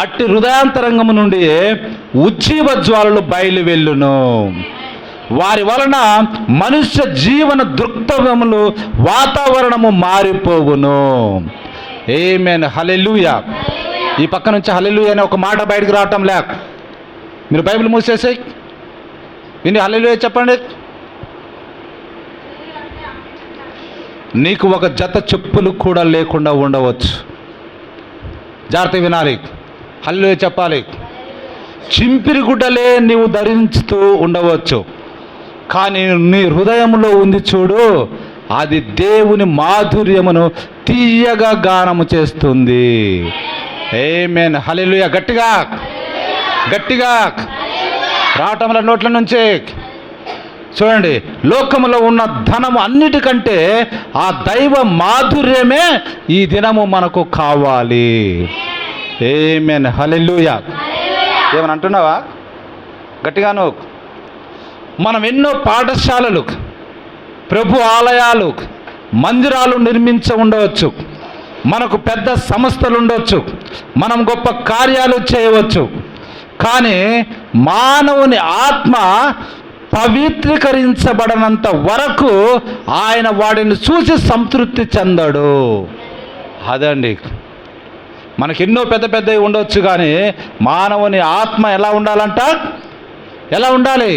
అట్టి హృదయాంతరంగము నుండి ఉజ్జీవ జ్వాలలు బయలు వెళ్ళును. వారి వలన మనుష్య జీవన దృక్పథములు వాతావరణము మారిపోవును. ఆమేన్, హల్లెలూయా. ఈ పక్క నుంచి హల్లెలూయా అనే ఒక మాట బయటకు రావటం లేక మీరు బైబిల్ మూసేసి విని హల్లెలూయా చెప్పండి. నీకు ఒక జత చెప్పులు కూడా లేకుండా ఉండవచ్చు. జాగ్రత్త వినాలి, హల్లెలూయా చెప్పాలి. చింపిరి గుడ్డలే నీవు ధరించుతూ ఉండవచ్చు, కానీ నీ హృదయంలో ఉంది చూడు, అది దేవుని మాధుర్యమును తీయగా గానము చేస్తుంది. ఆమేన్, హల్లెలూయా. గట్టిగా గట్టిగా రావటంలో నోట్ల నుంచి చూడండి. లోకములో ఉన్న ధనము అన్నిటికంటే ఆ దైవ మాధుర్యమే ఈ దినము మనకు కావాలి. ఆమేన్, హల్లెలూయా. ఏమని అంటున్నావా? గట్టిగాను. మనం ఎన్నో పాఠశాలలు, ప్రభు ఆలయాలు, మందిరాలు ఉండవచ్చు, మనకు పెద్ద సంస్థలు ఉండవచ్చు, మనం గొప్ప కార్యాలు చేయవచ్చు, కానీ మానవుని ఆత్మ పవిత్రీకరించబడనంత వరకు ఆయన వాడిని చూసి సంతృప్తి చెందడు. అదండి, మనకి ఎన్నో పెద్ద పెద్దవి ఉండవచ్చు, కానీ మానవుని ఆత్మ ఎలా ఉండాలంట? ఎలా ఉండాలి?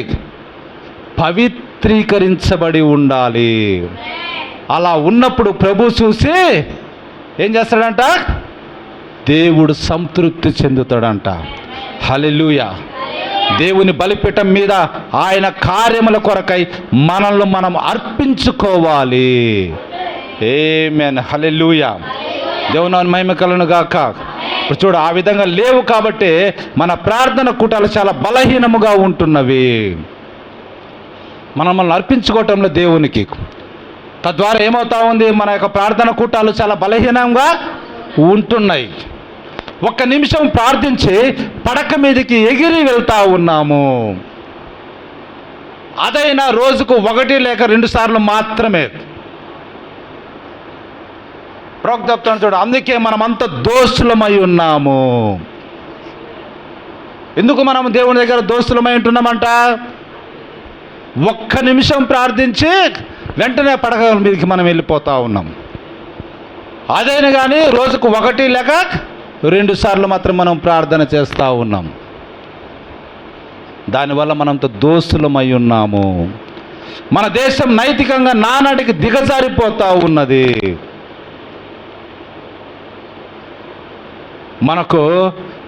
పవిత్రీకరించబడి ఉండాలి. అలా ఉన్నప్పుడు ప్రభు చూసి ఏం చేస్తాడంట? దేవుడు సంతృప్తి చెందుతాడంట. హల్లెలూయా. దేవుని బలిపీఠం మీద ఆయన కార్యముల కొరకై మనల్ని మనం అర్పించుకోవాలి. ఆమేన్. హల్లెలూయా. దేవుని మహిమ కలుగును గాక. ఇప్పుడు చూడు, ఆ విధంగా లేవు కాబట్టి మన ప్రార్థన కూటాలు చాలా బలహీనముగా ఉంటున్నవి. మనల్ని అర్పించుకోవటంలో దేవునికి, తద్వారా ఏమవుతా ఉంది? మన యొక్క ప్రార్థన కూటాలు చాలా బలహీనంగా ఉంటున్నాయి. ఒక్క నిమిషం ప్రార్థించి పడక మీదకి ఎగిరి వెళ్తా ఉన్నాము. అదైనా రోజుకు 1 లేక 2 సార్లు మాత్రమే. ప్రవక్త చెప్తాను చూడు, అందుకే మనమంతా దోషులమై ఉన్నాము. ఎందుకు మనం దేవుని దగ్గర దోషులమై ఉంటున్నామంట? ఒక్క నిమిషం ప్రార్థించి వెంటనే పడక మీదకి మనం వెళ్ళిపోతూ ఉన్నాం. అదైనా కానీ రోజుకు 1 లేక 2 సార్లు మాత్రం మనం ప్రార్థన చేస్తూ ఉన్నాం. దానివల్ల మనంతో దోషులమై ఉన్నాము. మన దేశం నైతికంగా నానాటికి దిగజారిపోతూ ఉన్నది. మనకు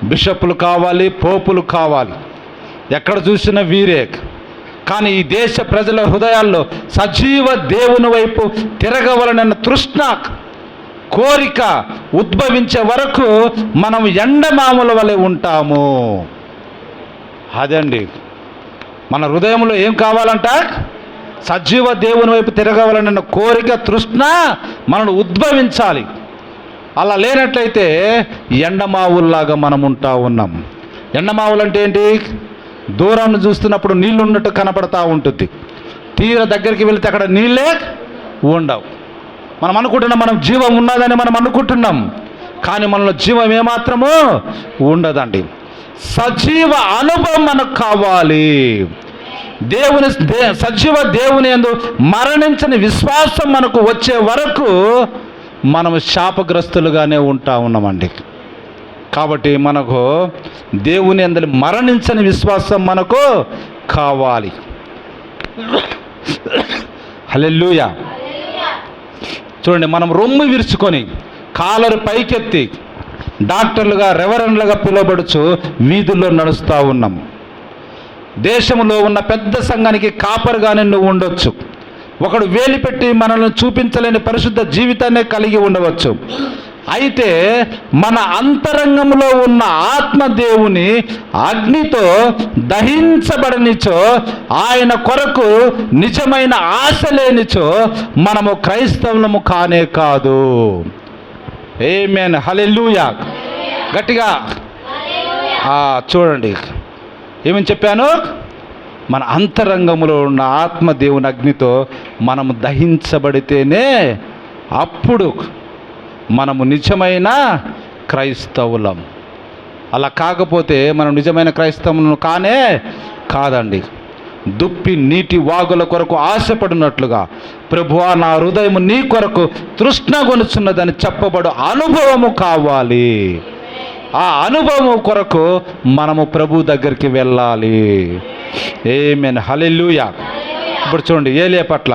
బిషపులు కావాలి, పోపులు కావాలి, ఎక్కడ చూసినా వీరే. కానీ ఈ దేశ ప్రజల హృదయాల్లో సజీవ దేవుని వైపు తిరగవలనన్న తృష్ణ, కోరిక ఉద్భవించే వరకు మనం ఎండమాముల వలె ఉంటాము. అదండి మన హృదయంలో ఏం కావాలంట? సజీవ దేవుని వైపు తిరగవలనన్న కోరిక, తృష్ణ మనను ఉద్భవించాలి. అలా లేనట్లయితే ఎండమావుల్లాగా మనం ఉంటా ఉన్నాం. ఎండమావులు అంటే ఏంటి? దూరాన్ని చూస్తున్నప్పుడు నీళ్ళు ఉన్నట్టు కనపడతా ఉంటుంది, తీర దగ్గరికి వెళితే అక్కడ నీళ్ళే ఉండవు. మనం అనుకుంటున్నాం మనం జీవం ఉన్నదని మనం అనుకుంటున్నాం, కానీ మనలో జీవం ఏమాత్రము ఉండదండి. సజీవ అనుభవం మనకు కావాలి. సజీవ దేవుని యందు మరణించని విశ్వాసం మనకు వచ్చే వరకు మనము శాపగ్రస్తులుగానే ఉంటా ఉన్నామండి. కాబట్టి మనకు దేవుని యందు మరణించని విశ్వాసం మనకు కావాలి. హల్లెలూయా. చూడండి, మనం రొమ్ము విరుచుకొని కాలరు పైకెత్తి డాక్టర్లుగా, రెవరెండ్లుగా పిలువబడుచు వీధుల్లో నడుస్తూ ఉన్నాం. దేశంలో ఉన్న పెద్ద సంఘానికి కాపరిగానే నువ్వు ఉండొచ్చు. ఒకడు వేలి పెట్టి మనల్ని చూపించలేని పరిశుద్ధ జీవితాన్ని కలిగి ఉండవచ్చు. అయితే మన అంతరంగంలో ఉన్న ఆత్మదేవుని అగ్నితో దహించబడనిచో, ఆయన కొరకు నిజమైన ఆశ లేనిచో మనము క్రైస్తవులము కానే కాదు. ఆమేన్. హల్లెలూయా. గట్టిగా చూడండి, ఏమని చెప్పాను? మన అంతరంగంలో ఉన్న ఆత్మదేవుని అగ్నితో మనము దహించబడితేనే అప్పుడు మనము నిజమైన క్రైస్తవులం. అలా కాకపోతే మనం నిజమైన క్రైస్తవులను కానే కాదండి. దుప్పి నీటి వాగుల కొరకు ఆశపడినట్లుగా ప్రభువా నా హృదయం నీ కొరకు తృష్ణగొనుచున్నదని చెప్పబడు అనుభవము కావాలి. ఆ అనుభవం కొరకు మనము ప్రభు దగ్గరికి వెళ్ళాలి. ఆమేన్. హల్లెలూయా. ఇప్పుడు చూడండి, ఏలియా పట్ల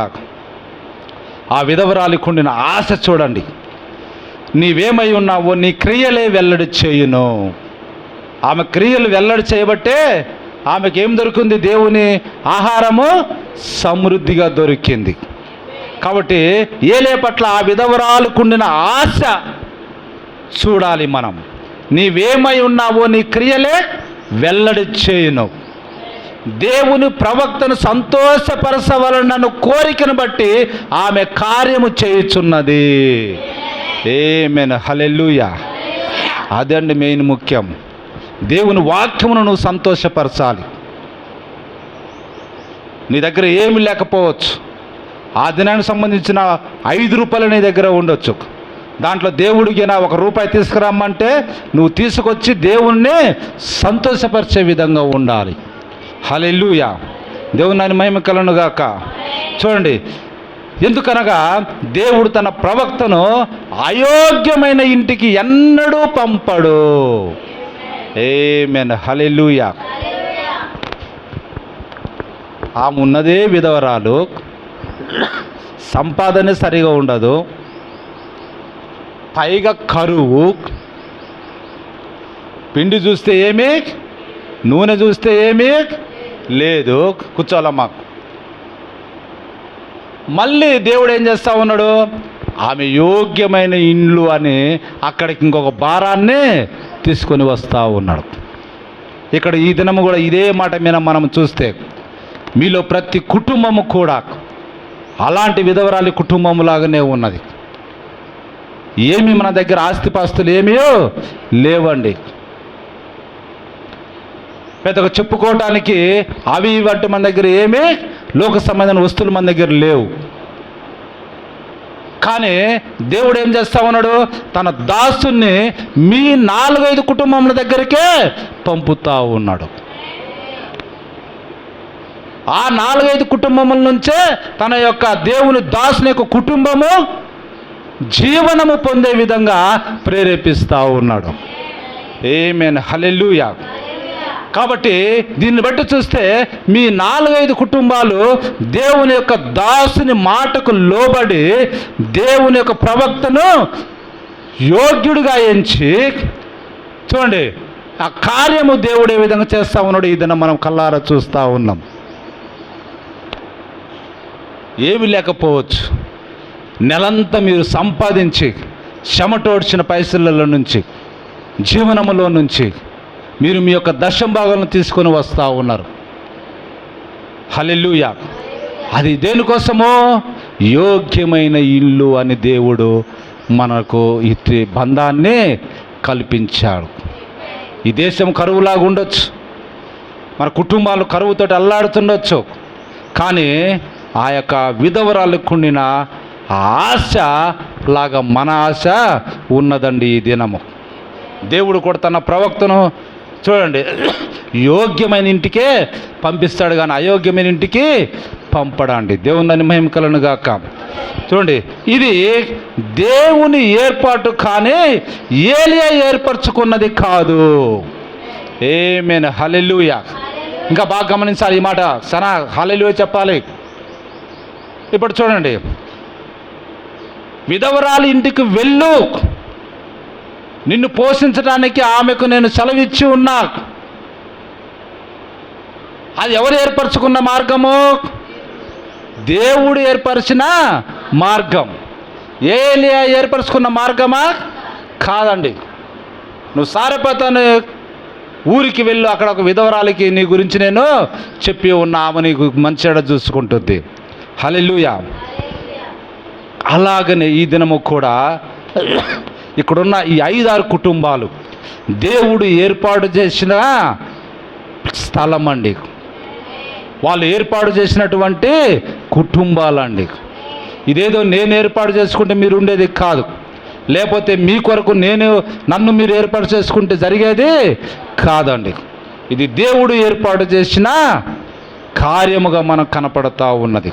ఆ విధవరాలికి ఉండిన ఆశ చూడండి. నీవేమై ఉన్నావో నీ క్రియలే వెల్లడి చేయును. ఆమె క్రియలు వెల్లడి చేయబట్టే ఆమెకి ఏం దొరికింది? దేవుని ఆహారము సమృద్ధిగా దొరికింది. కాబట్టి ఏలియా పట్ల ఆ విధవరాలికి ఉండిన ఆశ చూడాలి మనం. నీవేమై ఉన్నావో నీ క్రియలే వెల్లడి చేయును. దేవుని ప్రవక్తను సంతోషపరచవలనను కోరికను బట్టి ఆమె కార్యము చేయుచున్నది. ఆమేన్. హల్లెలూయా. అదండి మెయిన్ ముఖ్యం. దేవుని వాక్యమును నువ్వు సంతోషపరచాలి. నీ దగ్గర ఏమి లేకపోవచ్చు, ఆ దినానికి సంబంధించిన 5 రూపాయలు నీ దగ్గర ఉండొచ్చు. దాంట్లో దేవుడికి నా 1 రూపాయి తీసుకురమ్మంటే నువ్వు తీసుకొచ్చి దేవుణ్ణి సంతోషపరిచే విధంగా ఉండాలి. హల్లెలూయా. దేవుని మహిమ కలుగును గాక. చూడండి, ఎందుకనగా దేవుడు తన ప్రవక్తను అయోగ్యమైన ఇంటికి ఎన్నడూ పంపడు. ఆమేన్. హల్లెలూయా. ఆమె ఉన్నదే విధవరాలు, సంపాదన సరిగా ఉండదు, పైగా కరువు, పిండి చూస్తే ఏమీ, నూనె చూస్తే ఏమీ లేదు. కూర్చోవాలమ్మా. మళ్ళీ దేవుడు ఏం చేస్తూ ఉన్నాడు? ఆమె యోగ్యమైన ఇండ్లు అని అక్కడికి ఇంకొక భారాన్ని తీసుకొని వస్తూ ఉన్నాడు. ఇక్కడ ఈ దినము కూడా ఇదే మాట మీద మనం చూస్తే మీలో ప్రతి కుటుంబము కూడా అలాంటి విధవరాలి కుటుంబములాగానే ఉన్నది. ఏమి మన దగ్గర ఆస్తిపాస్తులు ఏమీయో లేవండి. పెద్దగా చెప్పుకోవటానికి అవి వంటి మన దగ్గర ఏమీ లోక సంబంధమైన వస్తువులు మన దగ్గర లేవు. కానీ దేవుడు ఏం చేస్తా ఉన్నాడు? తన దాసుని మీ 4-5 కుటుంబముల దగ్గరికే పంపుతా ఉన్నాడు. ఆ 4-5 కుటుంబముల నుంచే తన యొక్క దేవుని దాసుని యొక్క కుటుంబము జీవనము పొందే విధంగా ప్రేరేపిస్తూ ఉన్నాడు. ఆమేన్, హల్లెలూయా. కాబట్టి దీన్ని బట్టి చూస్తే మీ 4-5 కుటుంబాలు దేవుని యొక్క దాసుని మాటకు లోబడి దేవుని యొక్క ప్రవక్తను యోగ్యుడిగా ఎంచి, చూడండి ఆ కార్యము దేవుడు ఏ విధంగా చేస్తూ ఉన్నాడు ఈ దినం మనం కళ్ళారా చూస్తూ ఉన్నాం. ఏమి లేకపోవచ్చు, నెలంతా మీరు సంపాదించి చెమటోడ్చిన పైసలలో నుంచి, జీవనములో నుంచి మీరు మీ యొక్క దశంభాగాలను తీసుకొని వస్తూ ఉన్నారు. హల్లెలూయా. అది దేనికోసమో? యోగ్యమైన ఇల్లు అని దేవుడు మనకు ఈ బంధాన్ని కల్పించాడు. ఈ దేశం కరువులాగా ఉండొచ్చు, మన కుటుంబాలు కరువుతో అల్లాడుతుండొచ్చు, కానీ ఆ యొక్క విధవరాలకు ఉండిన ఆశ లాగా మన ఆశ ఉన్నదండి ఈ దినము. దేవుడు కూడా తన ప్రవక్తను చూడండి యోగ్యమైన ఇంటికే పంపిస్తాడు కానీ అయోగ్యమైన ఇంటికి పంపడండి. దేవుని మహిమ కలుగును గాక. చూడండి, ఇది దేవుని ఏర్పాటు కానీ ఏలియా ఏర్పరచుకున్నది కాదు. ఆమేన్, హల్లెలూయా. ఇంకా బాగా గమనించాలి ఈ మాట, సనా హల్లెలూయా చెప్పాలి. ఇప్పుడు చూడండి, విధవరాలి ఇంటికి వెళ్ళు, నిన్ను పోషించడానికి ఆమెకు నేను సెలవిచ్చి ఉన్నా. అది ఎవరు ఏర్పరచుకున్న మార్గము? దేవుడు ఏర్పరిచిన మార్గం. ఏలియా ఏర్పరచుకున్న మార్గమా? కాదండి. నువ్వు సారెపతను ఊరికి వెళ్ళు, అక్కడ ఒక విధవరాలికి నీ గురించి నేను చెప్పి ఉన్నా, ఆమె నీకు మంచిగా చూసుకుంటుంది. హల్లెలూయా. అలాగనే ఈ దినము కూడా ఇక్కడున్న ఈ 5-6 కుటుంబాలు దేవుడు ఏర్పాటు చేసిన స్థలం అండి. వాళ్ళు ఏర్పాటు చేసినటువంటి కుటుంబాలండి. ఇదేదో నేను ఏర్పాటు చేసుకుంటే మీరు ఉండేది కాదు, లేకపోతే మీ కొరకు నన్ను మీరు ఏర్పాటు చేసుకుంటే జరిగేది కాదండి. ఇది దేవుడు ఏర్పాటు చేసిన కార్యముగా మనకు కనపడతా ఉన్నది.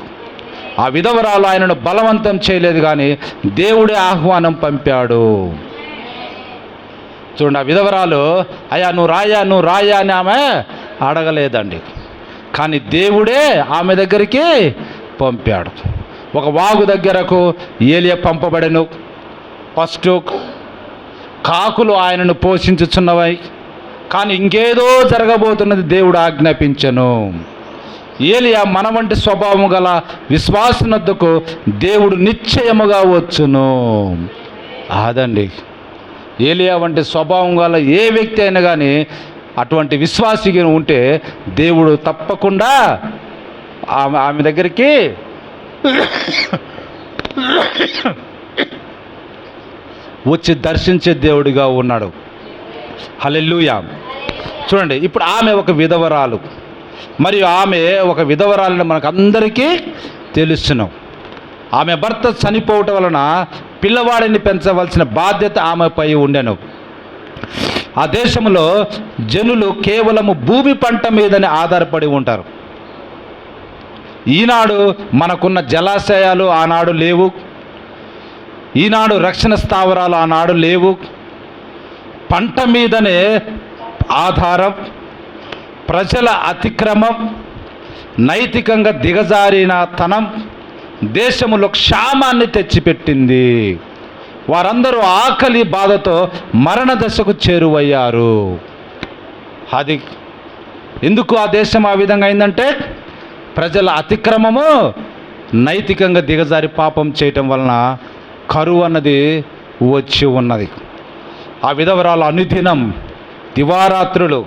ఆ విధవరాలు ఆయనను బలవంతం చేయలేదు కానీ దేవుడే ఆహ్వానం పంపాడు. చూడండి, ఆ విధవరాలు అయ్యా నువ్వు రాయా అని ఆమె అడగలేదండి, కానీ దేవుడే ఆమె దగ్గరికి పంపాడు. ఒక వాగు దగ్గరకు ఏలియా పంపబడెను. ఫస్ట్ కాకులు ఆయనను పోషించుచున్నవై, కానీ ఇంకేదో జరగబోతున్నది దేవుడు ఆజ్ఞాపించెను. ఏలియా మన వంటి స్వభావం గల విశ్వాసనద్దకు దేవుడు నిశ్చయముగా వచ్చును. అదండి, ఏలియా వంటి స్వభావం గల ఏ వ్యక్తి అయినా కానీ అటువంటి విశ్వాసిగా ఉంటే దేవుడు తప్పకుండా ఆమె దగ్గరికి వచ్చి దర్శించే దేవుడిగా ఉన్నాడు. హల్లెలూయా. చూడండి, ఇప్పుడు ఆమె ఒక విధవరాలు, మరియు ఆమె ఒక విధవరాలని మనకు అందరికీ తెలుసును. ఆమె భర్త చనిపోవటం వలన పిల్లవాడిని పెంచవలసిన బాధ్యత ఆమెపై ఉండెను. ఆ దేశంలో జనులు కేవలము భూమి పంట మీదనే ఆధారపడి ఉంటారు. ఈనాడు మనకున్న జలాశయాలు ఆనాడు లేవు, ఈనాడు రక్షణ స్థావరాలు ఆనాడు లేవు. పంట మీదనే ఆధారం. ప్రజల అతిక్రమం, నైతికంగా దిగజారిన తనం, దేశములో క్షామాన్ని తెచ్చిపెట్టింది. వారందరూ ఆకలి బాధతో మరణ దశకు చేరువయ్యారు. అది ఎందుకు ఆ దేశం ఆ విధంగా అయిందంటే ప్రజల అతిక్రమము, నైతికంగా దిగజారి పాపం చేయటం వలన కరువు అన్నది వచ్చి ఉన్నది. ఆ విధవరాలు అనుదినం దివారాత్రులు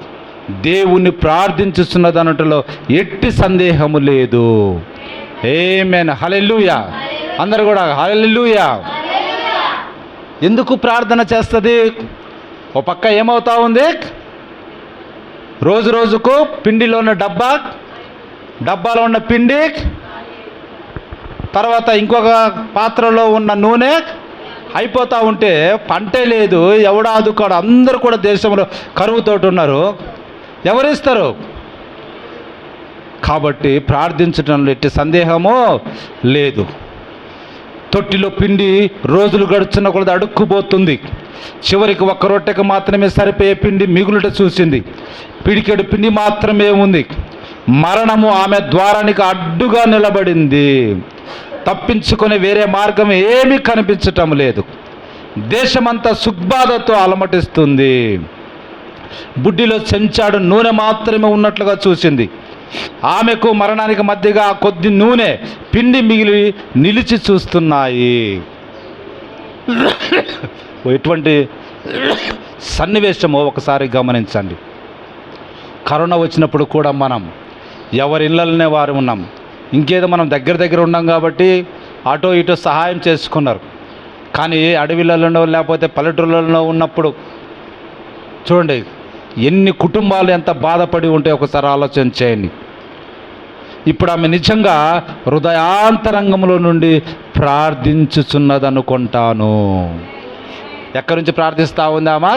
దేవుణ్ణి ప్రార్థించుతున్నదనటలో ఎట్టి సందేహము లేదు. ఆమేన్, హల్లెలూయా. అందరూ కూడా హల్లెలూయా. ఎందుకు ప్రార్థన చేస్తుంది? ఓ పక్క ఏమవుతా ఉంది, రోజు రోజుకు పిండిలో ఉన్న డబ్బాలో ఉన్న పిండి, తర్వాత ఇంకొక పాత్రలో ఉన్న నూనె అయిపోతూ ఉంటే పంటే లేదు, ఎవడు ఆదుకోడు. అందరూ కూడా దేశంలో కరువుతోటి ఉన్నారు, ఎవరిస్తారు? కాబట్టి ప్రార్థించడంలో ఎట్టి సందేహమో లేదు. తొట్టిలో పిండి రోజులు గడుచున్న కొలది అడుక్కుపోతుంది. చివరికి ఒక్క రొట్టెకు మాత్రమే సరిపోయే పిండి మిగులుట చూసింది. పిడికెడు పిండి మాత్రమే ఉంది. మరణము ఆమె ద్వారానికి అడ్డుగా నిలబడింది. తప్పించుకునే వేరే మార్గం ఏమీ కనిపించటం లేదు. దేశమంతా సుగ్బాధతో అలమటిస్తుంది. బుడ్డిలో చెంచాడు నూనె మాత్రమే ఉన్నట్లుగా చూసింది. ఆమెకు మరణానికి మధ్యగా ఆ కొద్ది నూనె పిండి మిగిలి నిలిచి చూస్తున్నాయి. ఎటువంటి సన్నివేశమో ఒకసారి గమనించండి. కరోనా వచ్చినప్పుడు కూడా మనం ఎవరి ఇళ్ళనే వారు ఉన్నాం. ఇంకేదో మనం దగ్గర ఉన్నాం కాబట్టి అటో ఇటో సహాయం చేసుకున్నారు. కానీ అడవిలలో లేకపోతే పల్లెటూళ్ళలో ఉన్నప్పుడు చూడండి ఎన్ని కుటుంబాలు ఎంత బాధపడి ఉంటే ఒకసారి ఆలోచన చేయండి. ఇప్పుడు ఆమె నిజంగా హృదయాంతరంగంలో నుండి ప్రార్థించుచున్నదనుకుంటాను. ఎక్కడి నుంచి ప్రార్థిస్తూ ఉందామా?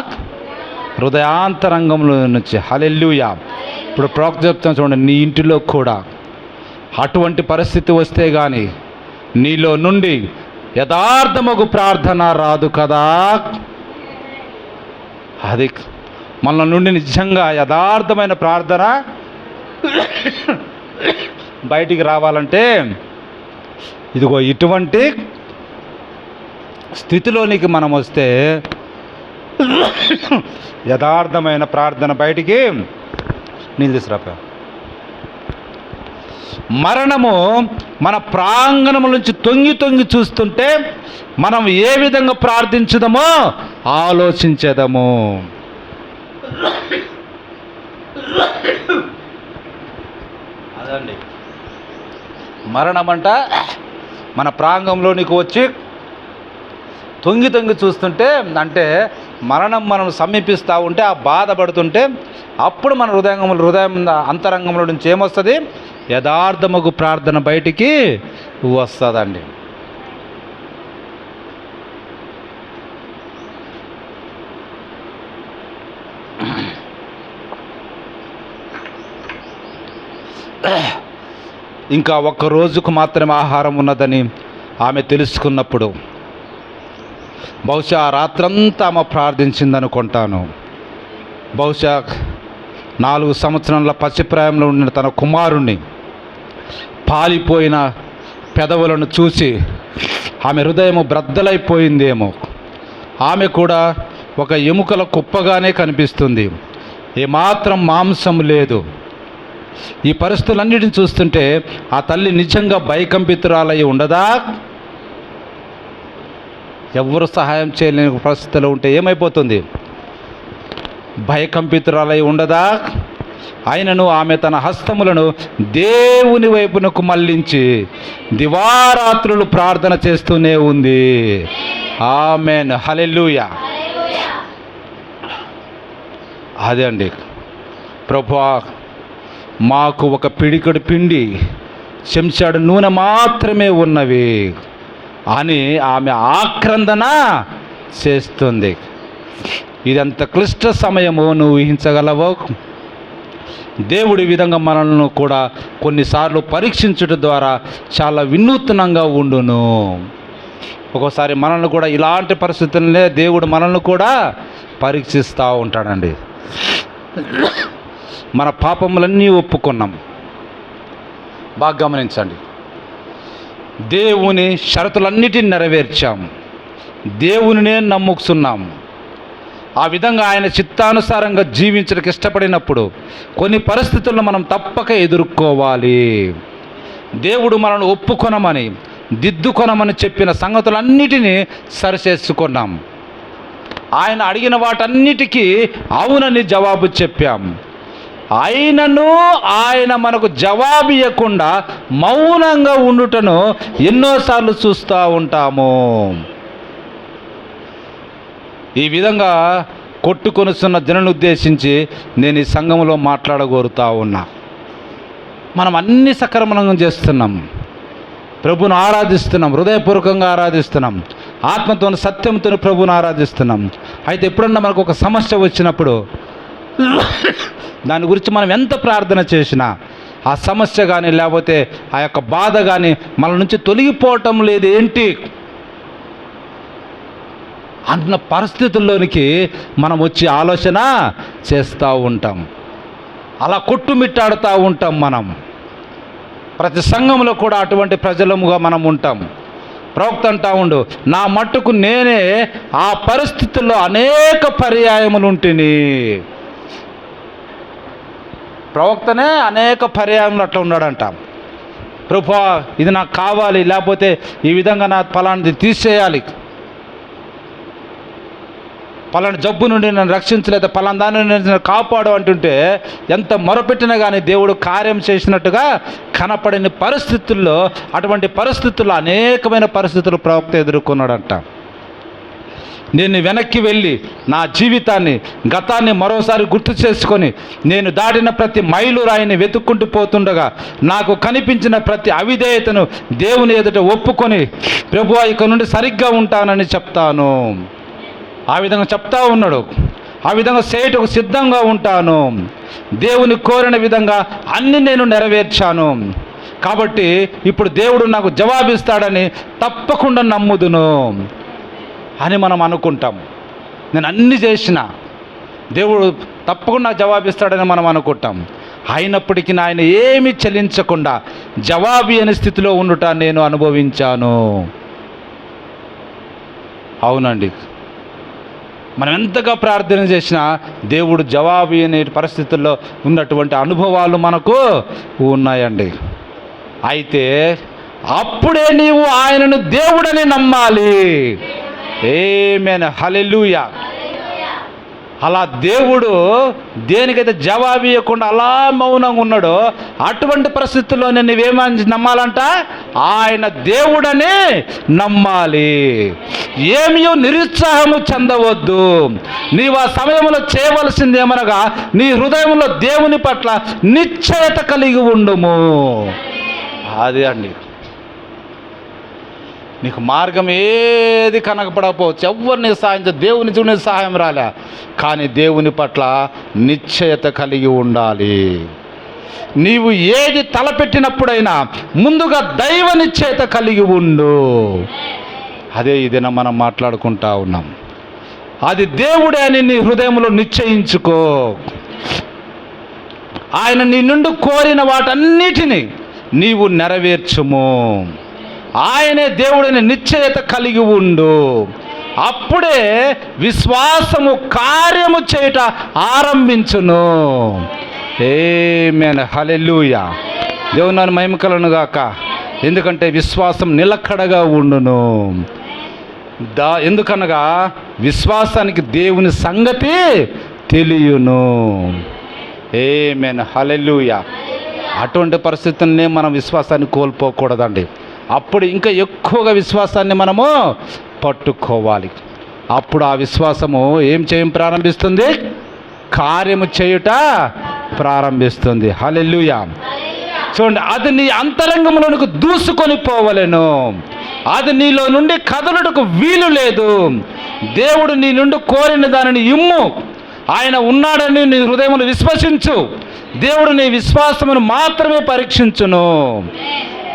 హృదయాంతరంగంలో నుంచి. హల్లెలూయా. ఇప్పుడు ప్రవక్త చెప్తాను చూడండి, నీ ఇంటిలో కూడా అటువంటి పరిస్థితి వస్తే కానీ నీలో నుండి యథార్థమగు ప్రార్థన రాదు కదా. అది మన నుండి నిజంగా యథార్థమైన ప్రార్థన బయటికి రావాలంటే ఇదిగో ఇటువంటి స్థితిలోనికి మనం వస్తే యథార్థమైన ప్రార్థన బయటికి నిలిచిరాపా. మరణము మన ప్రాంగణం నుంచి తొంగి చూస్తుంటే మనం ఏ విధంగా ప్రార్థించుదామో ఆలోచించేదము. అదండి మరణమంట మన ప్రాంగంలోనికి వచ్చి తొంగి చూస్తుంటే, అంటే మరణం మనం సమీపిస్తూ ఉంటే, ఆ బాధపడుతుంటే అప్పుడు మన హృదయం అంతరంగంలో నుంచి ఏమొస్తుంది? యథార్థముగు ప్రార్థన బయటికి వస్తుందండి. ఇంకా ఒక్క రోజుకు మాత్రమే ఆహారం ఉన్నదని ఆమె తెలుసుకున్నప్పుడు బహుశా రాత్రంతా ఆమె ప్రార్థించిందనుకుంటాను. బహుశా 4 సంవత్సరాల పసిప్రాయంలో ఉన్న తన కుమారుణ్ణి పాలిపోయిన పెదవులను చూసి ఆమె హృదయము బ్రద్దలైపోయిందేమో. ఆమె కూడా ఒక ఎముకల కుప్పగానే కనిపిస్తుంది, ఏమాత్రం మాంసం లేదు. ఈ పరిస్థితులన్నిటిని చూస్తుంటే ఆ తల్లి నిజంగా భయకంపితురాలై ఉండదా? ఎవరు సహాయం చేయలేని పరిస్థితిలో ఉంటే ఏమైపోతుంది? భయకంపితురాలై ఉండదా? అయినను ఆమె తన హస్తములను దేవుని వైపునకు మళ్ళించి దివారాత్రులు ప్రార్థన చేస్తూనే ఉంది. ఆమేన్, హల్లెలూయా. అదే అండి, ప్రభువా మాకు ఒక పిడికెడు పిండి చెంచాడు నూనె మాత్రమే ఉన్నవి అని ఆమె ఆక్రందన చేస్తుంది. ఇదంత క్లిష్ట సమయము నువ్వు ఊహించగలవో? దేవుడి విధంగా మనల్ని కూడా కొన్నిసార్లు పరీక్షించడం ద్వారా చాలా వినూత్నంగా ఉండును. ఒక్కోసారి మనల్ని కూడా ఇలాంటి పరిస్థితులనే దేవుడు మనల్ని కూడా పరీక్షిస్తూ ఉంటాడండి. మన పాపములన్నీ ఒప్పుకున్నాం. బాగా గమనించండి, దేవుని షరతులన్నిటిని నెరవేర్చాం, దేవునినే నమ్ముకున్నాం. ఆ విధంగా ఆయన చిత్తానుసారంగా జీవించడానికి ఇష్టపడినప్పుడు కొన్ని పరిస్థితులను మనం తప్పక ఎదుర్కోవాలి. దేవుడు మనల్ని ఒప్పుకొనమని, దిద్దుకొనమని చెప్పిన సంగతులన్నిటినీ సరిచేసుకున్నాం. ఆయన అడిగిన వాటన్నిటికీ అవునని జవాబు చెప్పాం. అయినను ఆయన మనకు జవాబు ఇవ్వకుండా మౌనంగా ఉండుటను ఎన్నోసార్లు చూస్తూ ఉంటాము. ఈ విధంగా కొట్టుకొనుస్తున్న జనులను ఉద్దేశించి నేను ఈ సంఘంలో మాట్లాడగోరుతా ఉన్నా. మనం అన్ని సక్రమంగా చేస్తున్నాం, ప్రభువును ఆరాధిస్తున్నాం, హృదయపూర్వకంగా ఆరాధిస్తున్నాం, ఆత్మతో సత్యంతో ప్రభువును ఆరాధిస్తున్నాం. అయితే ఎప్పుడన్నా మనకు ఒక సమస్య వచ్చినప్పుడు దాని గురించి మనం ఎంత ప్రార్థన చేసినా ఆ సమస్య కానీ లేకపోతే ఆ యొక్క బాధ కానీ మన నుంచి తొలగిపోవటం లేదు. ఏంటి అన్న పరిస్థితుల్లోనికి మనం వచ్చి ఆలోచన చేస్తూ ఉంటాం, అలా కొట్టుమిట్టాడుతూ ఉంటాం. మనం ప్రతి సంఘంలో కూడా అటువంటి ప్రజలముగా మనం ఉంటాం. ప్రవక్త అంటా ఉండు, నా మట్టుకు నేనే ఆ పరిస్థితుల్లో అనేక పర్యాయములు ఉంటిని. ప్రవక్తనే అనేక పర్యాయములు అట్లా ఉన్నాడంట. ప్రభువా ఇది నాకు కావాలి, లేకపోతే ఈ విధంగా నా ఫలానిది తీసేయాలి, పలానా జబ్బు నుండి నన్ను రక్షించలేదు, పలానా దాని నుండి నన్ను కాపాడు అంటుంటే ఎంత మొరపెట్టినా కానీ దేవుడు కార్యం చేసినట్టుగా కనపడని పరిస్థితుల్లో, అటువంటి పరిస్థితుల్లో అనేకమైన పరిస్థితులు ప్రవక్త ఎదుర్కొన్నాడంట. నేను వెనక్కి వెళ్ళి నా జీవితాన్ని, గతాన్ని మరోసారి గుర్తు చేసుకొని నేను దాటిన ప్రతి మైలురాయిని వెతుక్కుంటూ పోతుండగా నాకు కనిపించిన ప్రతి అవిధేయతను దేవుని ఎదుట ఒప్పుకొని ప్రభువా ఇక నుండి సరిగ్గా ఉంటానని చెప్తాను. ఆ విధంగా చెప్తా ఉన్నాడు. ఆ విధంగా చేయటకు సిద్ధంగా ఉంటాను. దేవుని కోరిన విధంగా అన్ని నేను నెరవేర్చాను కాబట్టి ఇప్పుడు దేవుడు నాకు జవాబిస్తాడని తప్పకుండా నమ్ముదును అని మనం అనుకుంటాం. నేను అన్ని చేసిన దేవుడు తప్పకుండా జవాబిస్తాడని మనం అనుకుంటాం. అయినప్పటికీ ఆయన ఏమీ చెల్లించకుండా జవాబు అనే స్థితిలో ఉండుట నేను అనుభవించాను. అవునండి, మనం ఎంతగా ప్రార్థన చేసినా దేవుడు జవాబు అనే పరిస్థితుల్లో ఉన్నటువంటి అనుభవాలు మనకు ఉన్నాయండి. అయితే అప్పుడే నీవు ఆయనను దేవుడని నమ్మాలి. ఆమేన్, హల్లెలూయా. అలా దేవుడు దేనికైతే జవాబు ఇవ్వకుండా అలా మౌనంగా ఉన్నాడో అటువంటి పరిస్థితుల్లో నువ్వేమని నమ్మాలంట? ఆయన దేవుడని నమ్మాలి. ఏమీ నిరుత్సాహము చెందవద్దు. నీవు ఆ సమయంలో చేయవలసింది ఏమనగా నీ హృదయంలో దేవుని పట్ల నిశ్చయత కలిగి ఉండుము. అది అండి. నీకు మార్గం ఏది కనకపడకపోవచ్చు, ఎవరిని సహాయం దేవుని చూడని సహాయం రాలే, కానీ దేవుని పట్ల నిశ్చయత కలిగి ఉండాలి. నీవు ఏది తలపెట్టినప్పుడైనా ముందుగా దైవ నిశ్చయత కలిగి ఉండు. అదే ఇదిన మనం మాట్లాడుకుంటా ఉన్నాం. అది దేవుడే అని నీ హృదయంలో నిశ్చయించుకో. ఆయన నీ నుండి కోరిన వాటన్నిటినీ నీవు నెరవేర్చుము. ఆయనే దేవుడిని నిశ్చయత కలిగి ఉండు. అప్పుడే విశ్వాసము కార్యము చేయుట ఆరంభించును. ఆమేన్, హల్లెలూయా. దేవుని నామమునకు మహిమ కలుగును గాక. ఎందుకంటే విశ్వాసం నిలకడగా ఉండును. ఎందుకనగా విశ్వాసానికి దేవుని సంగతి తెలియను. ఆమేన్, హల్లెలూయా. అటువంటి పరిస్థితుల్ని మనం విశ్వాసాన్ని కోల్పోకూడదండి. అప్పుడు ఇంకా ఎక్కువగా విశ్వాసాన్ని మనము పట్టుకోవాలి. అప్పుడు ఆ విశ్వాసము ఏం ప్రారంభిస్తుంది? కార్యము చేయుట ప్రారంభిస్తుంది. హల్లెలూయా. చూడండి, అది నీ అంతరంగంలోనికి దూసుకొని పోవలెను. అది నీలో నుండి కదలుటకు వీలు లేదు. దేవుడు నీ నుండి కోరిన దానిని ఇమ్ము. ఆయన ఉన్నాడని నీ హృదయమును విశ్వసించు. దేవుడు నీ విశ్వాసమును మాత్రమే పరీక్షించును.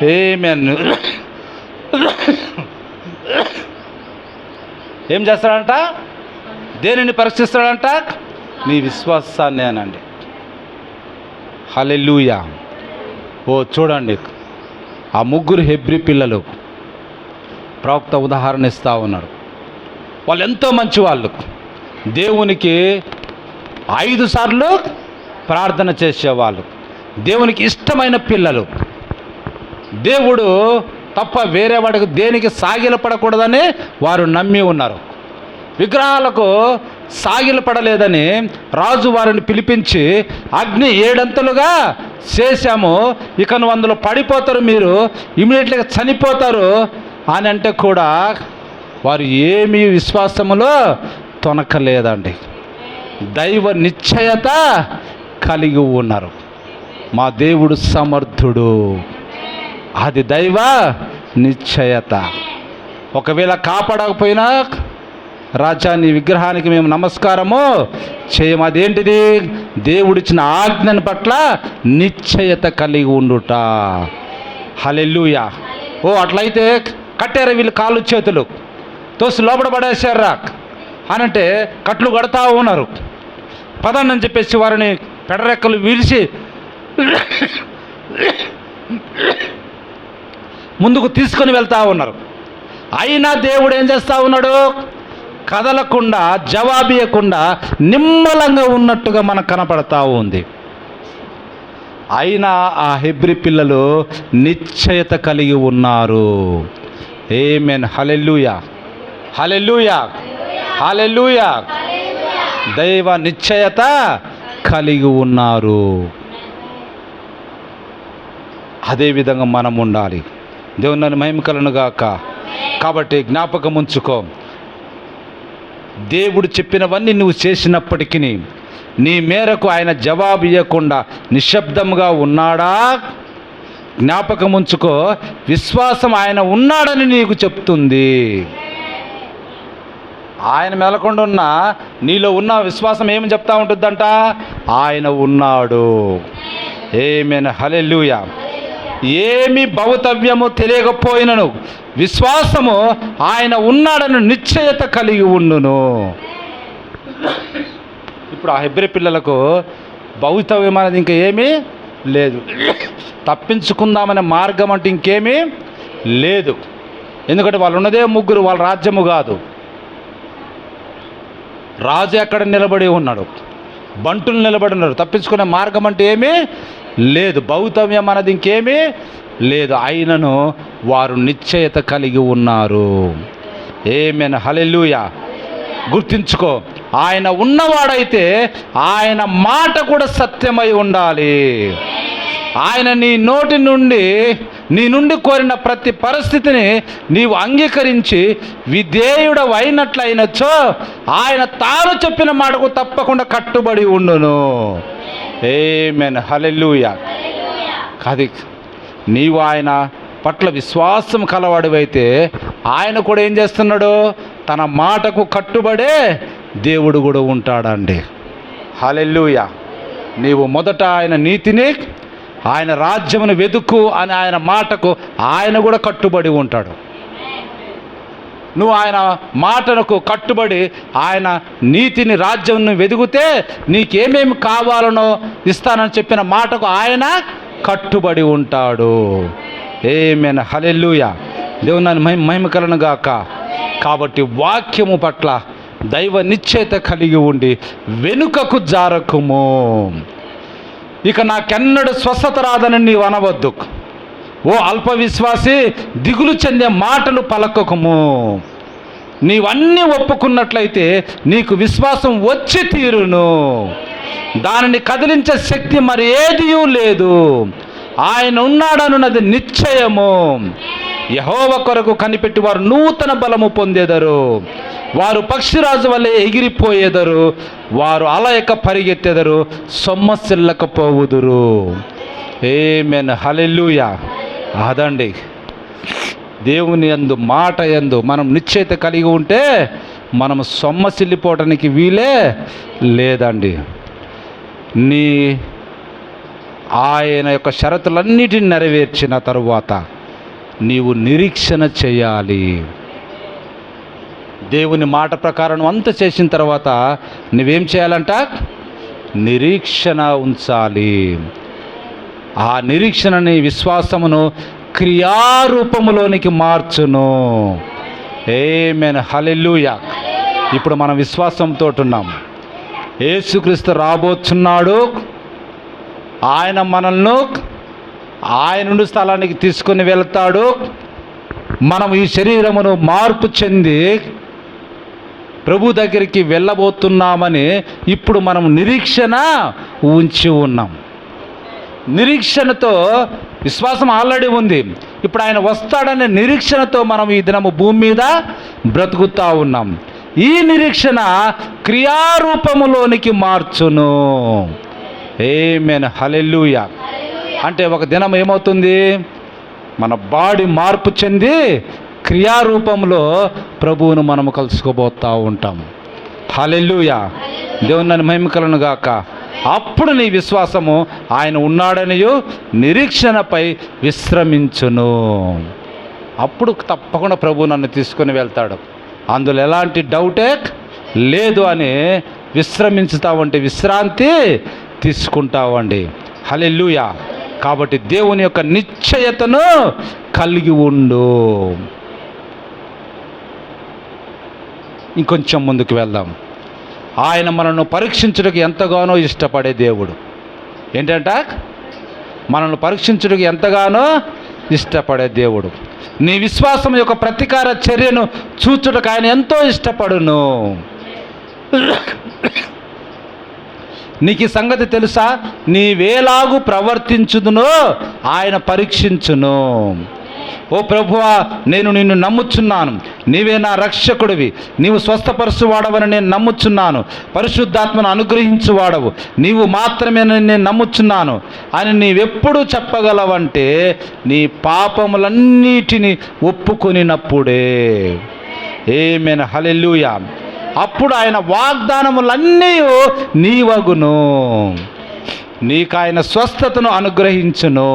ఆమేన్. ఏం చేస్తాడంట? దేనిని పరీక్షిస్తాడంట? నీ విశ్వాసాన్ని అనండి. హల్లెలూయా. ఓ చూడండి, ఆ ముగ్గురు హెబ్రీ పిల్లలు ప్రవక్త ఉదాహరణ ఇస్తూ ఉన్నారు. వాళ్ళు ఎంతో మంచి వాళ్ళు, దేవునికి 5 సార్లు ప్రార్థన చేసేవాళ్ళు, దేవునికి ఇష్టమైన పిల్లలు. దేవుడు తప్ప వేరే వాడికి దేనికి సాగిలపడకూడదని వారు నమ్మి ఉన్నారు. విగ్రహాలకు సాగిలపడలేదని రాజు వారిని పిలిపించి అగ్ని 7 అంతలుగా చేశాము, ఇక నువ్వు అందులో పడిపోతారు, మీరు ఇమీడియట్గా చనిపోతారు అని అంటే కూడా వారు ఏమీ విశ్వాసములో తొనకలేదండి. దైవ నిశ్చయత కలిగి ఉన్నారు. మా దేవుడు సమర్థుడు, అది దైవ నిశ్చయత. ఒకవేళ కాపాడకపోయినా రాజా నీ విగ్రహానికి మేము నమస్కారము చేయము. అదేంటిది? దేవుడిచ్చిన ఆజ్ఞని పట్ల నిశ్చయత కలిగి ఉండుట. హల్లెలూయా. ఓ అట్లయితే కట్టారు వీళ్ళు కాళ్ళు చేతులు, తోసి లోపల పడేశారా అనంటే కట్లు కడతా ఉన్నారు. పదండి అని చెప్పేసి వారిని పెడరెక్కలు విరిచి ముందుకు తీసుకొని వెళ్తూ ఉన్నారు. అయినా దేవుడు ఏం చేస్తూ ఉన్నాడు? కదలకుండా, జవాబియకుండా నిమ్మలంగా ఉన్నట్టుగా మనకు కనపడతా ఉంది. అయినా ఆ హెబ్రీ పిల్లలు నిశ్చయత కలిగి ఉన్నారు. ఆమేన్. హల్లెలూయా, హల్లెలూయా, హల్లెలూయా. దైవ నిశ్చయత కలిగి ఉన్నారు. అదేవిధంగా మనం ఉండాలి. దేవుని మహిమ కలుగును గాక. కాబట్టి జ్ఞాపకం ఉంచుకో, దేవుడు చెప్పినవన్నీ నువ్వు చేసినప్పటికీ నీ మేరకు ఆయన జవాబు ఇవ్వకుండా నిశ్శబ్దంగా ఉన్నాడా? జ్ఞాపకం ఉంచుకో, విశ్వాసం ఆయన ఉన్నాడని నీకు చెప్తుంది. ఆయన మెలకుండా ఉన్న నీలో ఉన్న విశ్వాసం ఏమని చెప్తా ఉంటుందంట? ఆయన ఉన్నాడు. ఆమేన్. హల్లెలూయా. ఏమి భవితవ్యము తెలియకపోయినను విశ్వాసము ఆయన ఉన్నాడని నిశ్చయత కలిగి ఉండును. ఇప్పుడు ఆ హెబ్రీ పిల్లలకు భవితవ్యం అనేది ఇంకా ఏమీ లేదు, తప్పించుకుందామనే మార్గం అంటే ఇంకేమీ లేదు. ఎందుకంటే వాళ్ళు ఉన్నదే ముగ్గురు, వాళ్ళ రాజ్యము కాదు. రాజు ఎక్కడ నిలబడి ఉన్నాడు, బంటులు నిలబడి ఉన్నారు. తప్పించుకునే మార్గం అంటే ఏమీ లేదు, భౌతవ్యం అన్నది ఇంకేమీ లేదు. అయినను వారు నిశ్చయత కలిగి ఉన్నారు. ఆమేన్. హల్లెలూయా. గుర్తించుకో, ఆయన ఉన్నవాడైతే ఆయన మాట కూడా సత్యమై ఉండాలి. ఆయన నీ నుండి కోరిన ప్రతి పరిస్థితిని నీవు అంగీకరించి విధేయుడు అయినట్లయినచో ఆయన తాను చెప్పిన మాటకు తప్పకుండా కట్టుబడి ఉండును. ఆమేన్. హల్లెలూయా. అది నీవు ఆయన పట్ల విశ్వాసం కలవాడివైతే ఆయన కూడా ఏం చేస్తున్నాడు? తన మాటకు కట్టుబడే దేవుడు కూడా ఉంటాడండి. హల్లెలూయా. నీవు మొదట ఆయన నీతిని, ఆయన రాజ్యమును వెతుకు అని ఆయన మాటకు ఆయన కూడా కట్టుబడి ఉంటాడు. నువ్వు ఆయన మాటకు కట్టుబడి ఆయన నీతిని, రాజ్యంను వెదిగితే నీకేమేమి కావాలనో ఇస్తానని చెప్పిన మాటకు ఆయన కట్టుబడి ఉంటాడు. ఆమేన్. హల్లెలూయా. దేవుని మహిమ కలుగును గాక. కాబట్టి వాక్యము పట్ల దైవ నిశ్చయత కలిగి ఉండి వెనుకకు జారకుము. ఇక నాకెన్నడూ స్వస్థత రాదని నీవు అనవద్దు. ఓ అల్ప విశ్వాసి, దిగులు చెందే మాటలు పలకకుము. నీవన్నీ ఒప్పుకున్నట్లయితే నీకు విశ్వాసం వచ్చి తీరును. దానిని కదిలించే శక్తి మరి ఏదియూ లేదు. ఆయన ఉన్నాడనున్నది నిశ్చయము. యెహోవా కొరకు కనిపెట్టి వారు నూతన బలము పొందేదరు. వారు పక్షిరాజు వల్లే ఎగిరిపోయేదరు. వారు అలయక పరిగెత్తెదరు, సొమ్మసిల్లకపోవుదురు. ఆమేన్. హల్లెలూయా. అదండి దేవుని యందు, మాట యందు మనం నిశ్చయత కలిగి ఉంటే మనం సొమ్మసిల్లిపోవటానికి వీలే లేదండి. ఆయన యొక్క షరతులన్నిటిని నెరవేర్చిన తరువాత నీవు నిరీక్షణ చేయాలి. దేవుని మాట ప్రకారం అంత చేసిన తర్వాత నువ్వేం చేయాలంట? నిరీక్షణ ఉంచాలి. ఆ నిరీక్షణని, విశ్వాసమును క్రియారూపములోనికి మార్చును. ఆమేన్, హల్లెలూయా. ఇప్పుడు మనం విశ్వాసంతో ఉన్నాం. యేసుక్రీస్తు రాబోతున్నాడు. ఆయన మనల్ని ఆయన నుండి స్థలానికి తీసుకొని వెళ్తాడు. మనం ఈ శరీరమును మార్పు చెంది ప్రభు దగ్గరికి వెళ్ళబోతున్నామని ఇప్పుడు మనం నిరీక్షణ ఉంచి ఉన్నాం. నిరీక్షణతో, విశ్వాసం ఆల్రెడీ ఉంది, ఇప్పుడు ఆయన వస్తాడనే నిరీక్షణతో మనం ఈ దినము భూమి మీద బ్రతుకుతూ ఉన్నాం. ఈ నిరీక్షణ క్రియారూపములోనికి మార్చును. ఆమేన్, హల్లెలూయా. అంటే ఒక దినం ఏమవుతుంది, మన బాడీ మార్పు చెంది క్రియారూపంలో ప్రభువును మనము కలుసుకోబోతూ ఉంటాం. హల్లెలూయా. దేవుని నన్ను మహిమ కలుగును గాక. అప్పుడు నీ విశ్వాసము ఆయన ఉన్నాడనియు నిరీక్షణపై విశ్రమించును. అప్పుడు తప్పకుండా ప్రభువు నన్ను తీసుకొని వెళ్తాడు, అందులో ఎలాంటి డౌటే లేదు అని విశ్రమించుతావంటే విశ్రాంతి తీసుకుంటావండి. హల్లెలూయా. కాబట్టి దేవుని యొక్క నిశ్చయతను కలిగి ఉండు. ఇంకొంచెం ముందుకు వెళ్దాం. ఆయన మనల్ని పరీక్షించుటకు ఎంతగానో ఇష్టపడే దేవుడు. ఏంటంట? మనల్ని పరీక్షించుటకు ఎంతగానో ఇష్టపడే దేవుడు. నీ విశ్వాసం యొక్క ప్రతీకార చర్యను చూచుటకు ఆయన ఎంతో ఇష్టపడును. నీకు ఈ సంగతి తెలుసా? నీవేలాగు ప్రవర్తించుదునో ఆయన పరీక్షించును. ఓ ప్రభువా, నేను నిన్ను నమ్ముచున్నాను, నీవే నా రక్షకుడివి, నీవు స్వస్థపరచువాడవని నేను నమ్ముచున్నాను, పరిశుద్ధాత్మను అనుగ్రహించువాడవు, నీవు మాత్రమే నేను నమ్ముచున్నాను అని నీవెప్పుడు చెప్పగలవంటే నీ పాపములన్నిటినీ ఒప్పుకొనినప్పుడే. ఆమేన్, హల్లెలూయా. అప్పుడు ఆయన వాగ్దానములన్నీ నీవగును, నీకు ఆయన స్వస్థతను అనుగ్రహించును.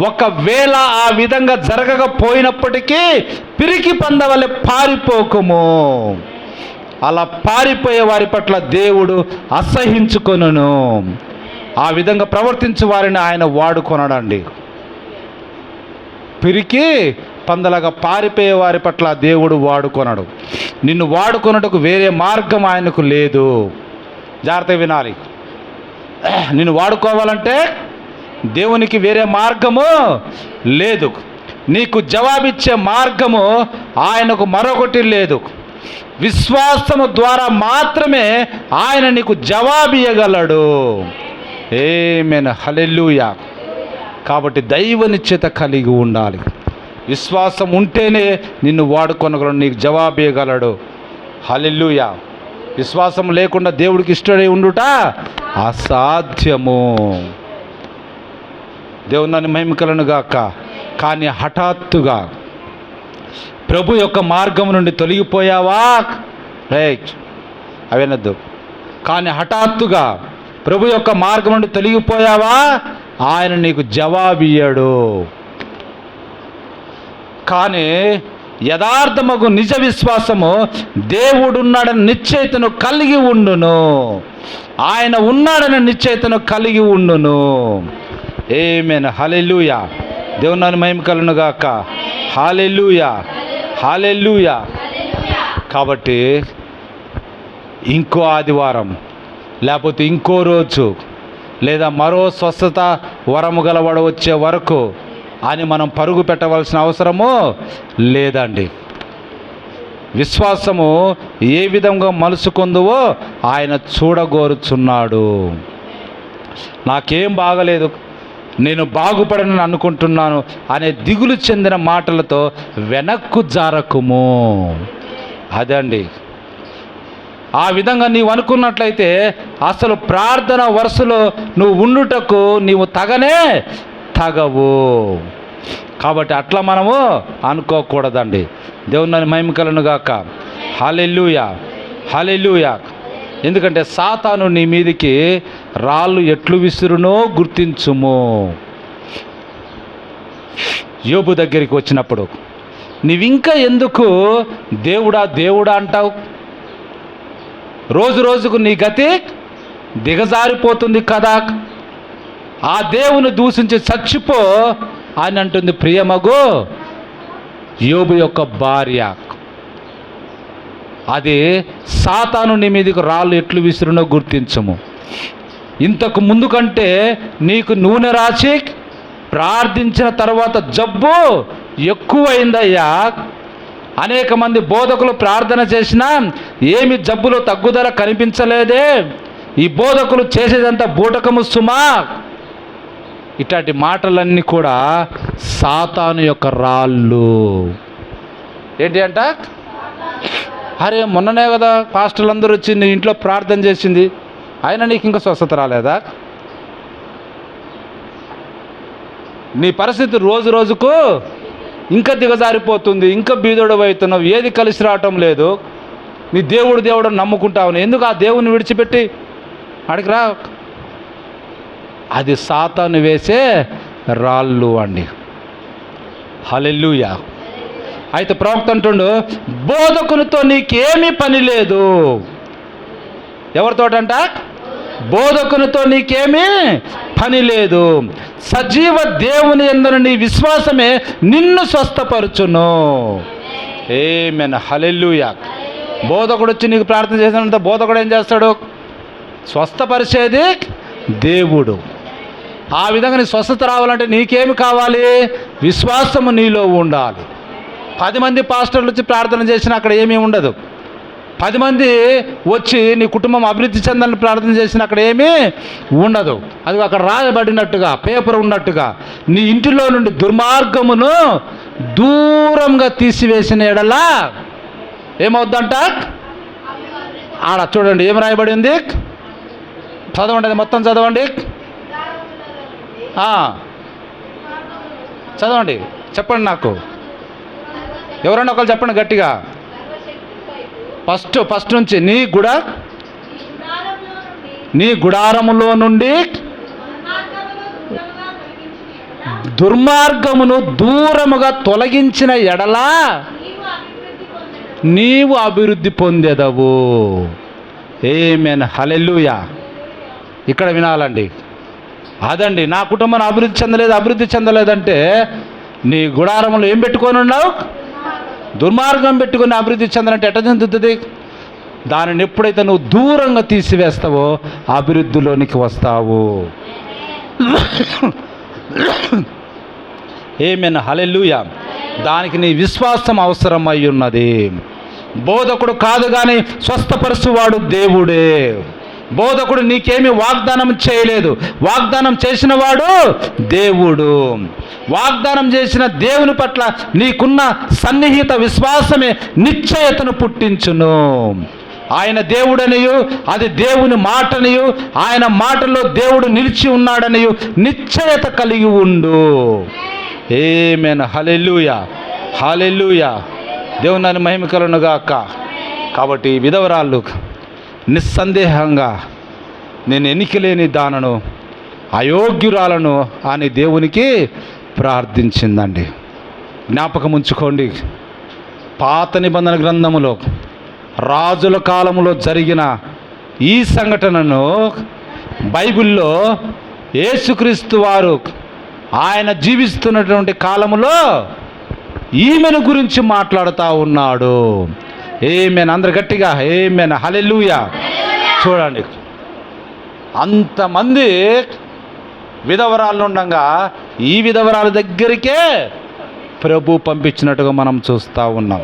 ఒకవేళ ఆ విధంగా జరగకపోయినప్పటికీ పిరికి పందవలె పారిపోకుము. అలా పారిపోయే వారి పట్ల దేవుడు అసహించుకొనును. ఆ విధంగా ప్రవర్తించే వారిని ఆయన వాడుకొనడండి. పిరికి పందలాగా పారిపోయే వారి పట్ల దేవుడు వాడుకొనడు. నిన్ను వాడుకొనుటకు వేరే మార్గం ఆయనకు లేదు. జాగ్రత్తగా వినాలి. నిన్ను వాడుకోవాలంటే దేవునికి వేరే మార్గము లేదు. నీకు జవాబిచ్చే మార్గము ఆయనకు మరొకటి లేదు. విశ్వాసము ద్వారా మాత్రమే ఆయన నీకు జవాబు ఇవ్వగలడు. ఆమేన్, హల్లెలూయా. కాబట్టి దైవ నిశ్చయత కలిగి ఉండాలి. విశ్వాసం ఉంటేనే నిన్ను వాడుకొనగలడు, నీకు జవాబు ఇవ్వగలడు. హల్లెలూయా. విశ్వాసం లేకుండా దేవుడికి ఇష్టడై ఉండుట అసాధ్యము. దేవుని నన్ను మహిమ కలుగును గాక. కానీ హఠాత్తుగా ప్రభు యొక్క మార్గం నుండి తొలగిపోయావా? రైట్, అవేనద్దు. కానీ హఠాత్తుగా ప్రభు యొక్క మార్గం నుండి తొలగిపోయావా? ఆయన నీకు జవాబు ఇయ్యడు. కానీ యథార్థమగు నిజ విశ్వాసము దేవుడున్నాడని నిశ్చయితను కలిగి ఉండును. ఆయన ఉన్నాడని నిశ్చయితను కలిగి ఉండును. ఆమేన్, హల్లెలూయా. దేవుని నామమునకు మహిమ కలుగును గాక. హల్లెలూయా, హల్లెలూయా. కాబట్టి ఇంకో ఆదివారం లేకపోతే ఇంకో రోజు లేదా మరో స్వస్థత వరము గలవాడు వచ్చే వరకు అని మనం పరుగు పెట్టవలసిన అవసరము లేదండి. విశ్వాసము ఏ విధంగా మలుసుకుందువో ఆయన చూడగోరుచున్నాడు. నాకేం బాగలేదు, నేను బాగుపడనని అనుకుంటున్నాను అనే దిగులు చెందిన మాటలతో వెనక్కు జారకుము. అదండి. ఆ విధంగా నీవు అనుకున్నట్లయితే అసలు ప్రార్థన వరుసలో నువ్వు ఉండుటకు నీవు తగవు. కాబట్టి అట్లా మనము అనుకోకూడదండి. దేవుని మహిమ కలుగును గాక. హల్లెలూయా, హల్లెలూయా. ఎందుకంటే సాతాను నీ మీదికి రాళ్ళు ఎట్లు విసురునో గుర్తించుము. యోబు దగ్గరికి వచ్చినప్పుడు నీవింకా ఎందుకు దేవుడా దేవుడా అంటావు? రోజు రోజుకు నీ గతి దిగజారిపోతుంది కదా. ఆ దేవుని దూషించి చచ్చిపో, అని అంటుంది ప్రియమగు యోబు యొక్క భార్య. అది సాతాను నీ మీదకి రాళ్ళు ఎట్లు విసిరినో గుర్తించము. ఇంతకు ముందు కంటే నీకు నూనె రాసి ప్రార్థించిన తర్వాత జబ్బు ఎక్కువైందయ్యా. అనేక మంది బోధకులు ప్రార్థన చేసినా ఏమి జబ్బులో తగ్గుదల కనిపించలేదే, ఈ బోధకులు చేసేదంతా బూటకము సుమా. ఇట్లాంటి మాటలన్నీ కూడా సాతాను యొక్క రాళ్ళు. ఏంటి అంట, అరే మొన్ననే కదా పాస్టర్లు అందరూ వచ్చి నీ ఇంట్లో ప్రార్థన చేసింది, అయినా నీకు ఇంకా స్వస్థత రాలేదా? నీ పరిస్థితి రోజు రోజుకు ఇంకా దిగజారిపోతుంది, ఇంకా బీదోడు అవుతున్నావు, ఏది కలిసి రావటం లేదు, నీ దేవుడు నమ్ముకుంటావు, ఎందుకు ఆ దేవుని విడిచిపెట్టి అడిగి రా. అది సాతాను వేసే రాళ్ళు అండి. హల్లెలూయా. అయితే ప్రవక్త అంటుండు, బోధకునితో నీకేమీ పని లేదు. ఎవరితోటంట? బోధకునితో నీకేమీ పని లేదు. సజీవ దేవుని యందు నీ విశ్వాసమే నిన్ను స్వస్థపరచును. ఆమేన్. హల్లెలూయా. బోధకుడు వచ్చి నీకు ప్రార్థన చేసినంత బోధకుడు ఏం చేస్తాడు? స్వస్థపరిచేది దేవుడు. ఆ విధంగా నీ స్వస్థత రావాలంటే నీకేమి కావాలి? విశ్వాసము నీలో ఉండాలి. 10 మంది పాస్టర్లు వచ్చి ప్రార్థన చేసినా అక్కడ ఏమీ ఉండదు. 10 మంది వచ్చి నీ కుటుంబం అభివృద్ధి చెందాలని ప్రార్థన చేసినా అక్కడ ఏమీ ఉండదు. అది అక్కడ రాయబడినట్టుగా పేపర్ ఉన్నట్టుగా నీ ఇంటిలో నుండి దుర్మార్గమును దూరంగా తీసివేసిన ఎడలా ఏమవుద్దంట? ఆడ చూడండి ఏం రాయబడి ఉంది, చదవండి, అది మొత్తం చదవండి. చదవండి, చెప్పండి నాకు, ఎవరన్నా ఒకరు చెప్పండి గట్టిగా. ఫస్ట్ నుంచి నీ గుడారములో నుండి దుర్మార్గమును దూరముగా తొలగించిన ఎడలా నీవు అభివృద్ధి పొందెదవు. ఆమేన్. హల్లెలూయా. ఇక్కడ వినాలండి. అదండి, నా కుటుంబం అభివృద్ధి చెందలేదంటే నీ గుడారంలో ఏం పెట్టుకొని ఉన్నావు? దుర్మార్గం పెట్టుకుని అభివృద్ధి చెందాలంటే ఎట్ట చెందుతుంది? దానిని ఎప్పుడైతే నువ్వు దూరంగా తీసివేస్తావో అభివృద్ధిలోనికి వస్తావు. ఆమేన్. హల్లెలూయా. దానికి నీ విశ్వాసం అవసరం అయి ఉన్నది. బోధకుడు కాదు కానీ స్వస్థపరచువాడు దేవుడే. బోధకుడు నీకేమి వాగ్దానం చేయలేదు, వాగ్దానం చేసిన వాడు దేవుడు. వాగ్దానం చేసిన దేవుని పట్ల నీకున్న సన్నిహిత విశ్వాసమే నిశ్చయతను పుట్టించును. ఆయన దేవుడనియు అది దేవుని మాటనియు ఆయన మాటలో దేవుడు నిలిచి ఉన్నాడనియు నిశ్చయత కలిగి ఉండు. ఆమేన్. హల్లెలూయా. హల్లెలూయా. దేవుని మహిమ కలుగును గాక. కాబట్టి విధవరాళ్ళు నిస్సందేహంగా నేను ఎన్నికలేని దానను అయోగ్యురాలను అని దేవునికి ప్రార్థించిందండి. జ్ఞాపకం ఉంచుకోండి, పాత నిబంధన గ్రంథములో రాజుల కాలంలో జరిగిన ఈ సంఘటనను బైబిల్లో యేసుక్రీస్తు వారు ఆయన జీవిస్తున్నటువంటి కాలములో ఈమెను గురించి మాట్లాడుతూ ఉన్నాడు. ఆమేన్. అందరు గట్టిగా ఆమేన్. హల్లెలూయా. చూడండి, అంతమంది విధవరాళ్ళు ఉండగా ఈ విధవరాల దగ్గరికే ప్రభు పంపించినట్టుగా మనం చూస్తూ ఉన్నాం.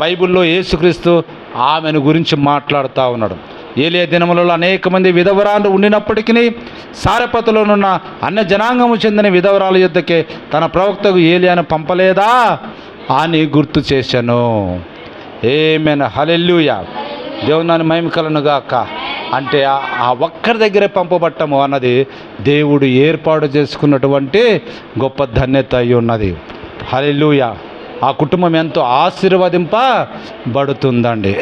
బైబిల్లో యేసుక్రీస్తు ఆమెను గురించి మాట్లాడుతూ ఉన్నాడు. ఏలియా దినములలో అనేక మంది విధవరాలు ఉండినప్పటికీ సారెపతులోనున్న అన్య జనాంగము చెందిన విధవరాల యుద్ధకే తన ప్రవక్తకు ఏలియాను పంపలేదా అని గుర్తు చేశాను. ఆమేన్. హల్లెలూయా. దేవుని మహిమ కలుగును గాక. అంటే ఆ ఒక్కరి దగ్గరే పంపబట్టము అన్నది దేవుడు ఏర్పాటు చేసుకున్నటువంటి గొప్ప ధన్యత అయి ఉన్నది. హల్లెలూయా. ఆ కుటుంబం ఎంతో ఆశీర్వదింపబడుతుందండి.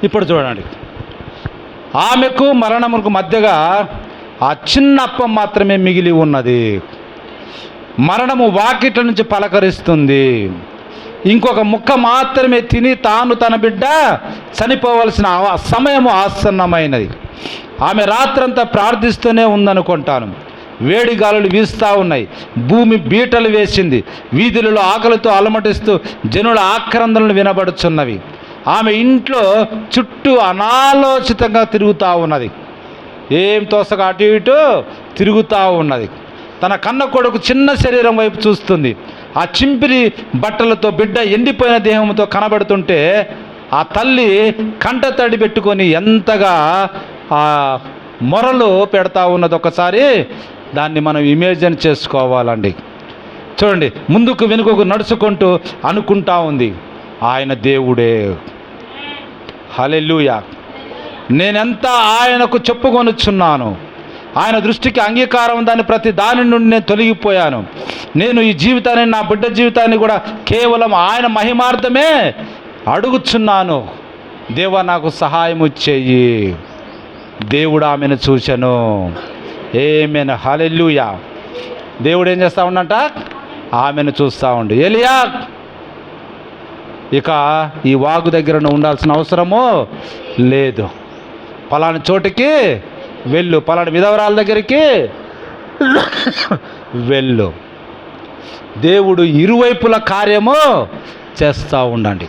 ఇప్పుడు చూడండి, ఆమెకు మరణముకు మధ్యగా ఆ చిన్న అప్పం మాత్రమే మిగిలి ఉన్నది. మరణము వాకిట్ల నుంచి పలకరిస్తుంది. ఇంకొక ముక్క మాత్రమే తిని తాను తన బిడ్డ చనిపోవలసిన సమయము ఆసన్నమైనది. ఆమె రాత్రంతా ప్రార్థిస్తూనే ఉందనుకుంటాను. వేడి గాలులు వీస్తూ ఉన్నాయి, భూమి బీటలు వేసింది, వీధులలో ఆకలితో అలమటిస్తూ జనుల ఆక్రందనలు వినబడుచున్నవి. ఆమె ఇంట్లో చుట్టూ అనాలోచితంగా తిరుగుతూ ఉన్నది, ఏం తోసగా అటు ఇటు తిరుగుతూ ఉన్నది. తన కన్న కొడుకు చిన్న శరీరం వైపు చూస్తుంది. ఆ చింపిరి బట్టలతో బిడ్డ ఎండిపోయిన దేహంతో కనబడుతుంటే ఆ తల్లి కంట తడి పెట్టుకొని ఎంతగా ఆ మొరలు పెడతా ఉన్నది. ఒకసారి దాన్ని మనం ఇమేజిన్ చేసుకోవాలండి. చూడండి, ముందుకు వెనుకకు నడుచుకుంటూ అనుకుంటా ఉంది, ఆయన దేవుడే, హల్లెలూయా, నేనెంత ఆయనకు చెప్పుకొనుచున్నాను, ఆయన దృష్టికి అంగీకారం దాని ప్రతి దాని నుండి నేను తొలగిపోయాను. నేను ఈ జీవితాన్ని, నా బిడ్డ జీవితాన్ని కూడా కేవలం ఆయన మహిమార్థమే అడుగుచున్నాను. దేవా నాకు సహాయము చెయ్యి. దేవుడు ఆమెను చూశాను. ఆమేన్, హల్లెలూయా. దేవుడు ఏం చేస్తూ ఉన్నట, ఆమెను చూస్తూ ఉండు. ఏలియా, ఇక ఈ వాగు దగ్గర ఉండాల్సిన అవసరము లేదు, పలాని చోటికి వెళ్ళు, పలాని విధవరాల దగ్గరికి వెళ్ళు. దేవుడు ఇరువైపుల కార్యము చేస్తూ ఉండండి.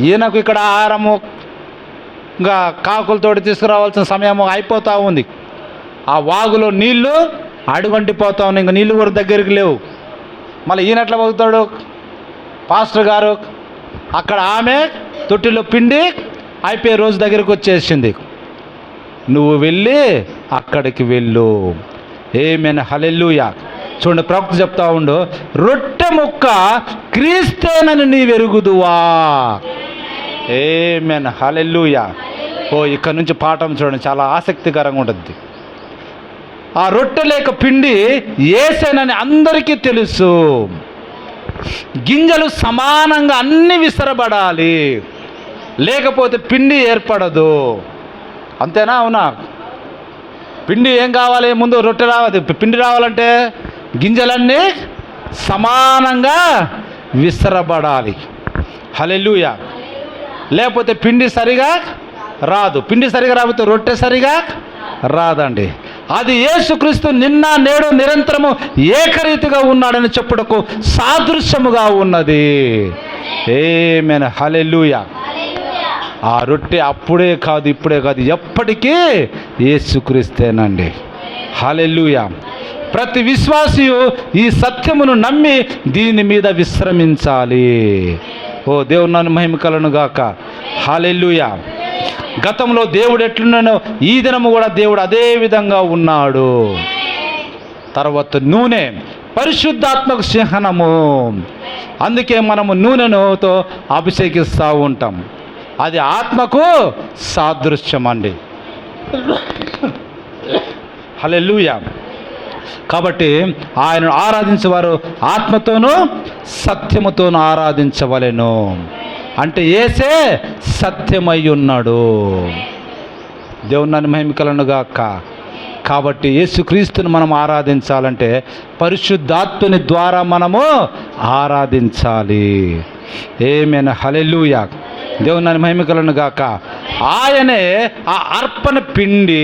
ఈయనకు ఇక్కడ ఆహారము ఇంకా కాకులతోటి తీసుకురావాల్సిన సమయము అయిపోతూ ఉంది. ఆ వాగులో నీళ్లు అడుగంటిపోతా ఉన్నాయి, ఇంకా నీళ్ళు కూడా దగ్గరికి లేవు. మళ్ళీ ఈయనట్లా పోతాడు పాస్టర్ గారు, అక్కడ ఆమె తొట్టిలో పిండి అయిపోయే రోజు దగ్గరికి వచ్చేసింది. నువ్వు వెళ్ళి అక్కడికి వెళ్ళు. ఆమేన్, హల్లెలూయా. చూడండి, ప్రవక్త చెప్తా ఉండు, రొట్టె ముక్క క్రీస్తేనని నీ వెరుగుదువా. ఆమేన్, హల్లెలూయా. ఇక్కడ నుంచి పాఠం చూడండి, చాలా ఆసక్తికరంగా ఉంటుంది. ఆ రొట్టె లేక పిండి యేసేనని అందరికీ తెలుసు. గింజలు సమానంగా అన్ని విసరబడాలి, లేకపోతే పిండి ఏర్పడదు. అంతేనా? అవునా? పిండి ఏం కావాలి? ముందు రొట్టె రావాలి, పిండి రావాలంటే గింజలన్నీ సమానంగా విసరబడాలి. హల్లెలూయా. లేకపోతే పిండి సరిగా రాదు. పిండి సరిగా రాకపోతే రొట్టె సరిగా రాదండి. అది యేసుక్రీస్తు నిన్న నేడు నిరంతరము ఏకరీతిగా ఉన్నాడని చెప్పుటకు సాదృశ్యముగా ఉన్నది. ఆమేన్, హల్లెలూయా. ఆ రొట్టె అప్పుడే కాదు, ఇప్పుడే కాదు, ఎప్పటికీ యేసుక్రీస్తేనండి. హల్లెలూయా. ప్రతి విశ్వాసియు ఈ సత్యమును నమ్మి దీని మీద విశ్రమించాలి. దేవుని నామమునకు మహిమ కలుగును గాక. హల్లెలూయా. గతంలో దేవుడు ఎట్లున్నానో ఈ దినము కూడా దేవుడు అదే విధంగా ఉన్నాడు. తర్వాత నూనె, పరిశుద్ధాత్మకు చిహ్నము. అందుకే మనము నూనెతో అభిషేకిస్తూ ఉంటాం. అది ఆత్మకు సాదృశ్యం అండి. హల్లెలూయా. కాబట్టి ఆయనను ఆరాధించేవారు ఆత్మతోనూ సత్యముతోనూ ఆరాధించవలెను. అంటే యేసే సత్యమై ఉన్నాడు. దేవుని నామమునకు మహిమ కలుగును గాక. కాబట్టి యేసుక్రీస్తుని మనం ఆరాధించాలంటే పరిశుద్ధాత్మని ద్వారా మనము ఆరాధించాలి. ఆమేన్, హల్లెలూయా. దేవుని నామమునకు మహిమ కలుగును గాక. ఆయనే ఆ అర్పణ పిండి,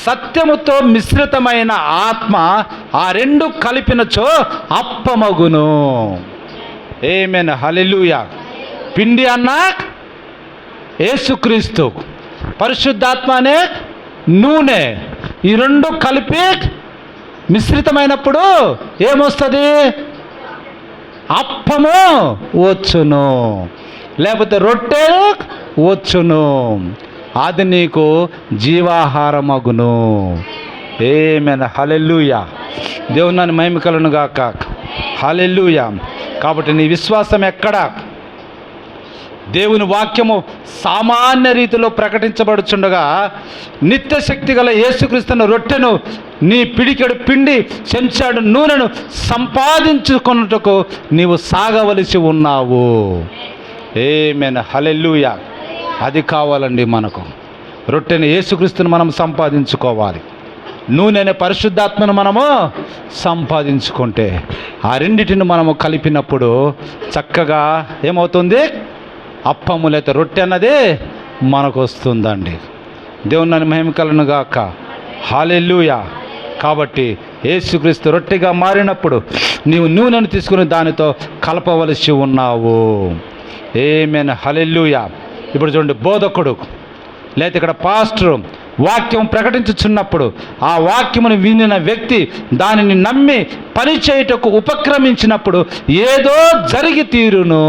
సత్యముతో మిశ్రితమైన ఆత్మ, ఆ రెండు కలిపినచో అప్పమగును. ఆమేన్, హల్లెలూయా. పిండి అన్నా యేసుక్రీస్తు, పరిశుద్ధాత్మ అనే నూనె, ఈ రెండు కలిపి మిశ్రితమైనప్పుడు ఏమొస్తుంది? అప్పము వచ్చును, లేకపోతే రొట్టె వచ్చును. అది నీకు జీవాహారమగును. ఆమేన్, హల్లెలూయా. దేవుని నామమునకు మహిమ కలుగును గాక. హల్లెలూయా. కాబట్టి నీ విశ్వాసం ఎక్కడ? దేవుని వాక్యము సామాన్య రీతిలో ప్రకటించబడుచుండగా నిత్యశక్తి గల యేసుక్రీస్తును రొట్టెను, నీ పిడికెడు పిండి, చెంచాడు నూనెను సంపాదించుకొనుటకు నీవు సాగవలసి ఉన్నావు. ఆమేన్, హల్లెలూయా. అది కావాలండి మనకు. రొట్టెని యేసుక్రీస్తును మనం సంపాదించుకోవాలి, నూనె పరిశుద్ధాత్మను మనము సంపాదించుకుంటే ఆ రెండిటిని మనము కలిపినప్పుడు చక్కగా ఏమవుతుంది? అప్పము లేక రొట్టె అన్నది మనకు వస్తుందండి. దేవుని నామమునకు మహిమ కలుగును గాక. హల్లెలూయా. కాబట్టి యేసుక్రీస్తు రొట్టెగా మారినప్పుడు నీవు నూనెను తీసుకుని దానితో కలపవలసి ఉన్నావు. ఆమేన్, హల్లెలూయా. ఇప్పుడు చూడండి, బోధకుడు లేదా ఇక్కడ పాస్టర్ వాక్యం ప్రకటించుచున్నప్పుడు ఆ వాక్యమును వినిన వ్యక్తి దానిని నమ్మి పని చేయుటకు ఉపక్రమించినప్పుడు ఏదో జరిగి తీరును.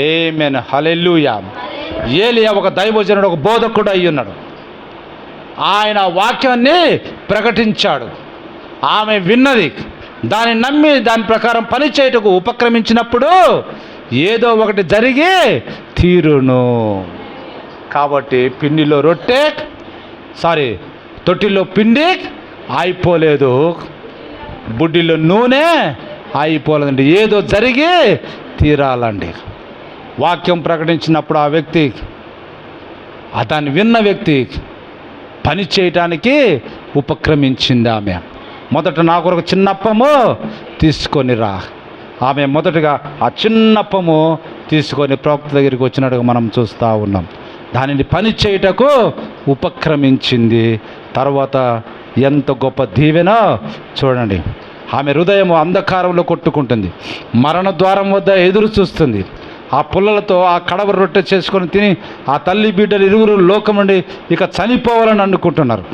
ఆమేన్, హల్లెలూయా. ఏలియా ఒక దైవజనుడు, ఒక బోధకుడు అయి ఉన్నాడు. ఆయన వాక్యాన్ని ప్రకటించాడు. ఆమె విన్నది, దాన్ని నమ్మి దాని ప్రకారం పని చేయుటకు ఉపక్రమించినప్పుడు ఏదో ఒకటి జరిగి తీరును. కాబట్టి పిండిలో రొట్టె తొట్టిలో పిండి అయిపోలేదు, బుడ్డిలో నూనె అయిపోలేదండి. ఏదో జరిగి తీరాలండి. వాక్యం ప్రకటించినప్పుడు ఆ వ్యక్తి, దాన్ని విన్న వ్యక్తి పని చేయటానికి ఉపక్రమించింది. ఆమె మొదట నా కొరకు చిన్నప్పము తీసుకొని రా. ఆమె మొదటగా ఆ చిన్నప్పము తీసుకొని ప్రవక్త దగ్గరికి వచ్చినట్టుగా మనం చూస్తూ ఉన్నాం. దానిని పని చేయుటకు ఉపక్రమించింది. తర్వాత ఎంత గొప్ప దీవెనో చూడండి. ఆమె హృదయం అంధకారంలో కొట్టుకుంటుంది, మరణ ద్వారం వద్ద ఎదురు చూస్తుంది. ఆ పుల్లలతో ఆ కడవ రొట్టె చేసుకొని తిని ఆ తల్లి బిడ్డలు ఇరువురు లోకం నుండి ఇక చనిపోవాలని అనుకుంటున్నారు.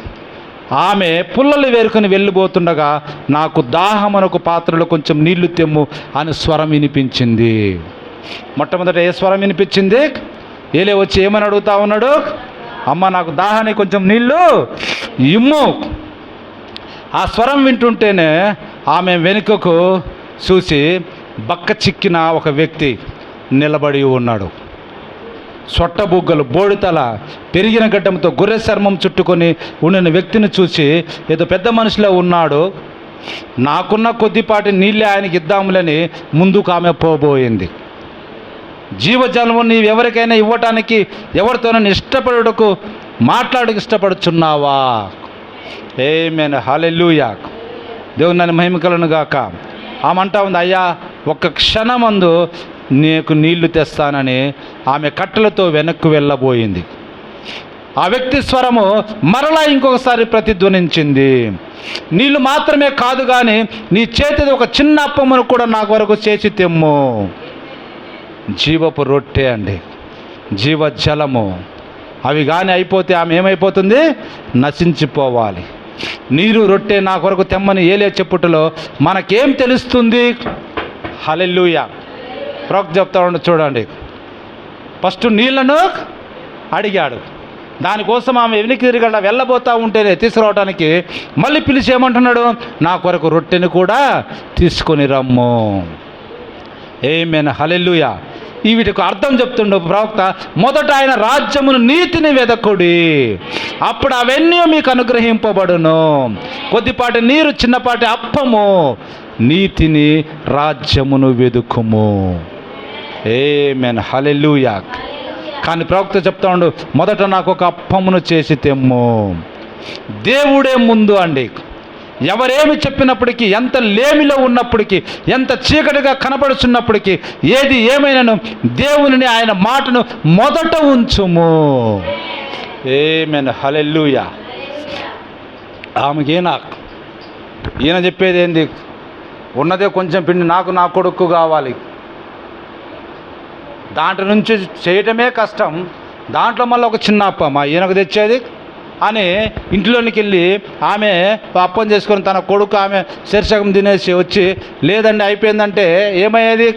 ఆమె పుల్లలు వేరుకొని వెళ్ళిపోతుండగా నాకు దాహమనొక పాత్రలో కొంచెం నీళ్లు తెమ్ము అని స్వరం వినిపించింది. మొట్టమొదట ఏ స్వరం వినిపించింది? ఏలే వచ్చి ఏమని అడుగుతా ఉన్నాడు? అమ్మ, నాకు దాహానికి కొంచెం నీళ్ళు ఇమ్ము. ఆ స్వరం వింటుంటేనే ఆమె వెనుకకు చూసి బక్క చిక్కిన ఒక వ్యక్తి నిలబడి ఉన్నాడు. సొట్టబుగ్గలు, బోడితల, పెరిగిన గడ్డంతో గొర్రె చర్మం చుట్టుకొని ఉండిన వ్యక్తిని చూసి ఏదో పెద్ద మనిషిలో ఉన్నాడు. నాకున్న కొద్దిపాటి నీళ్ళే ఆయనకి ఇద్దాములని ముందుకు ఆమె పోబోయింది. జీవజలము నీవు ఎవరికైనా ఇవ్వటానికి ఎవరితోనైనా ఇష్టపడుటకు మాట్లాడక ఇష్టపడుచున్నావా? ఆమేన్, హల్లెలూయా. దేవుని నన్ను మహిమ కలుగును గాక. ఆమె అంటా ఉంది, అయ్యా ఒక్క క్షణమందు నీకు నీళ్లు తెస్తానని ఆమె కట్టెలతో వెనక్కు వెళ్ళబోయింది. ఆ వ్యక్తి స్వరము మరలా ఇంకొకసారి ప్రతిధ్వనించింది. నీళ్ళు మాత్రమే కాదు కానీ నీ చేతిది ఒక చిన్న అప్పమును కూడా నాకు వరకు చేసి తెమ్ము. జీవపు రొట్టె అండి, జీవజలము. అవి కానీ అయిపోతే ఆమె ఏమైపోతుంది? నశించిపోవాలి. నీరు రొట్టె నా కొరకు తెమ్మని ఏలే చెప్పుటలో మనకేం తెలుస్తుంది? హల్లెలూయా. ప్రవక్త చెప్తా ఉండి చూడండి, ఫస్ట్ నీళ్లను అడిగాడు. దానికోసం ఆమె వెనక్కి తిరిగడ వెళ్ళబోతూ ఉంటేనే తీసుకురావడానికి మళ్ళీ పిలిచి ఏమంటున్నాడు? నా కొరకు రొట్టెని కూడా తీసుకొని రమ్ము. ఆమేన్, హల్లెలూయా. ఈ వీటికి అర్థం చెప్తుండే ప్రవక్త, మొదట ఆయన రాజ్యమును నీతిని వెదకుడి, అప్పుడు అవన్నీ మీకు అనుగ్రహింపబడును. కొద్దిపాటి నీరు, చిన్నపాటి అప్పము, నీతిని రాజ్యమును వెదుకుము. ఆమేన్, హల్లెలూయా. కానీ ప్రవక్త చెప్తా ఉండు, మొదట నాకు ఒక అప్పమును చేసి తెమ్ము. దేవుడే ముందు అండి. ఎవరేమి చెప్పినప్పటికీ, ఎంత లేమిలో ఉన్నప్పటికీ, ఎంత చీకటిగా కనబడుచున్నప్పటికీ, ఏది ఏమైనాను దేవునిని, ఆయన మాటను మొదట ఉంచుము. ఆమేన్, హల్లెలూయా. ఆమెకి ఈయన చెప్పేది ఏంది? ఉన్నదే కొంచెం పిండి, నాకు నా కొడుకు కావాలి. దాంట్లో నుంచి చేయటమే కష్టం, దాంట్లో మళ్ళీ ఒక చిన్న అప్ప ఈయనకు తెచ్చేది అని ఇంట్లోనికి వెళ్ళి ఆమె అప్పం చేసుకొని తన కొడుకు ఆమె శీర్షకం తినేసి వచ్చి, లేదండి అయిపోయిందంటే ఏమయ్యేది?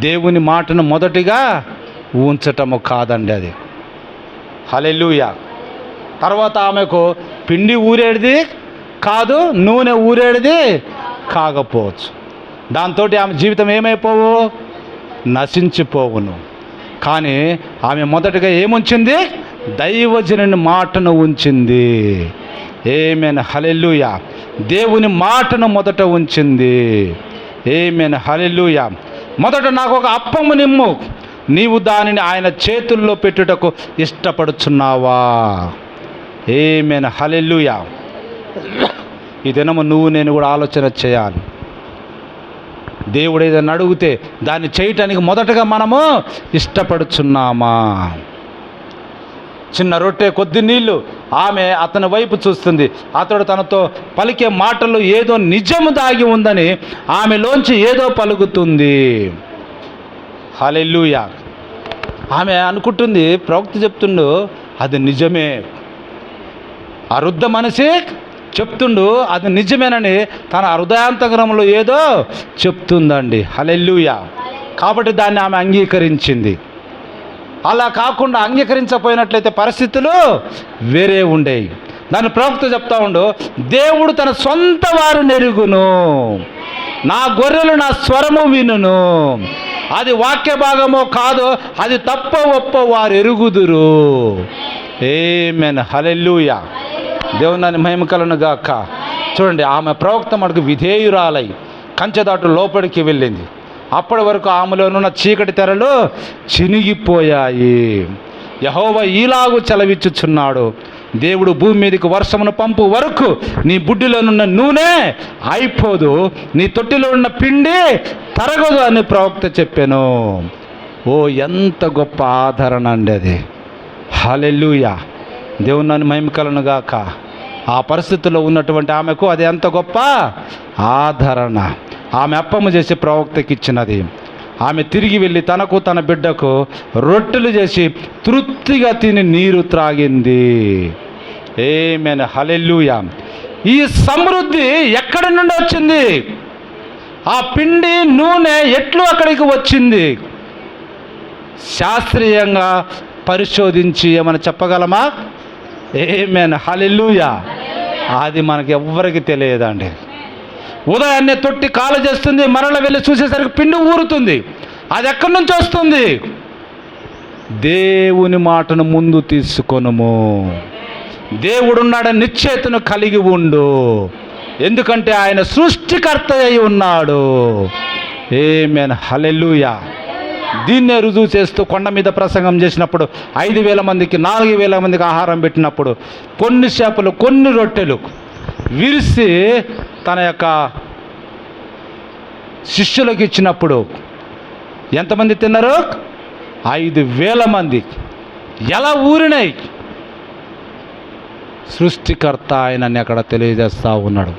దేవుని మాటను మొదటిగా ఉంచటము కాదండి అది. హల్లెలూయా. తర్వాత ఆమెకు పిండి ఊరేడిది కాదు, నూనె ఊరేడిది కాకపోవచ్చు. దాంతో ఆమె జీవితం ఏమైపోవు? నశించిపోవును. కానీ ఆమె మొదటగా ఏముంచింది? దైవజనుని మాటను ఉంచింది. ఆమేన్, హల్లెలూయా. దేవుని మాటను మొదట ఉంచింది. ఆమేన్, హల్లెలూయా. మొదట నాకు ఒక అప్పము నిమ్ము, నీవు దానిని ఆయన చేతుల్లో పెట్టుటకు ఇష్టపడుచున్నావా? ఆమేన్, హల్లెలూయా. ఈ దినము నువ్వు నేను కూడా ఆలోచన చేయాలి. దేవుడు ఏదైనా అడిగితే దాన్ని చేయటానికి మొదటగా మనము ఇష్టపడుచున్నామా? చిన్న రొట్టె కొద్ది నీళ్లు. ఆమె అతని వైపు చూస్తుంది. అతడు తనతో పలికే మాటలు ఏదో నిజము దాగి ఉందని ఆమెలోంచి ఏదో పలుకుతుంది. హల్లెలూయా. ఆమె అనుకుంటుంది, ప్రవక్త చెప్తుండు అది నిజమే, ఆ వృద్ధ మనిషి చెప్తుండు అది నిజమేనని తన హృదయాంతరంగంలో ఏదో చెప్తుందండి. హల్లెలూయా. కాబట్టి దాన్ని ఆమె అంగీకరించింది. అలా కాకుండా అంగీకరించకపోయినట్లయితే పరిస్థితులు వేరే ఉండేవి. దాని ప్రవక్త చెప్తా ఉండు, దేవుడు తన సొంత వారు నెరుగును, నా గొర్రెలు నా స్వరము వినును, అది వాక్య భాగమో కాదో అది తప్ప ఒప్ప వారు ఎరుగుదురు. ఆమేన్. హల్లెలూయా. దేవుని మహిమ కలుగును గాక. చూడండి, ఆమె ప్రవక్త మనకు విధేయురాలై కంచె దాటు లోపలికి వెళ్ళింది. అప్పటి వరకు ఆమెలోనున్న చీకటి తెరలు చినిగిపోయాయి. యెహోవా ఈలాగు సెలవిచ్చుచున్నాడు, దేవుడు భూమి మీదకి వర్షమును పంపు వరకు నీ బుడ్డిలోనున్న నూనె అయిపోదు, నీ తొట్టిలో ఉన్న పిండి తరగదు అని ప్రవక్త చెప్పాను. ఓ ఎంత గొప్ప ఆదరణ అండి అది. హల్లెలూయా. దేవుని మహిమ కలుగును గాక. ఆ పరిస్థితుల్లో ఉన్నటువంటి ఆమెకు అది ఎంత గొప్ప ఆదరణ. ఆమె అప్పము చేసి ప్రవక్తకి ఇచ్చినది. ఆమె తిరిగి వెళ్ళి తనకు తన బిడ్డకు రొట్టెలు చేసి తృప్తిగా తిని నీరు త్రాగింది. ఆమేన్. హల్లెలూయా. ఈ సమృద్ధి ఎక్కడి నుండి వచ్చింది? ఆ పిండి నూనె ఎట్లు అక్కడికి వచ్చింది? శాస్త్రీయంగా పరిశోధించి ఏమైనా చెప్పగలమా? ఆమేన్. హల్లెలూయా. అది మనకి ఎవ్వరికి తెలియదండి. ఉదయాన్నే తొట్టి కాలు చేస్తుంది, మరల వెళ్ళి చూసేసరికి పిండి ఊరుతుంది. అది ఎక్కడి నుంచి వస్తుంది? దేవుని మాటను ముందు తీసుకొనుము, దేవుడున్నాడని నిశ్చయితను కలిగి ఉండు, ఎందుకంటే ఆయన సృష్టికర్త అయి ఉన్నాడు. ఆమేన్. హల్లెలూయా. దీన్నే రుజువు చేస్తూ కొండ మీద ప్రసంగం చేసినప్పుడు 5,000 మందికి 4,000 మందికి ఆహారం పెట్టినప్పుడు కొన్ని చేపలు కొన్ని రొట్టెలు విరిసి తన యొక్క శిష్యులకు ఇచ్చినప్పుడు ఎంతమంది తిన్నారు? 5,000 మంది. ఎలా ఊరినాయి? సృష్టికర్త ఆయనని అక్కడ తెలియజేస్తూ ఉన్నాడు.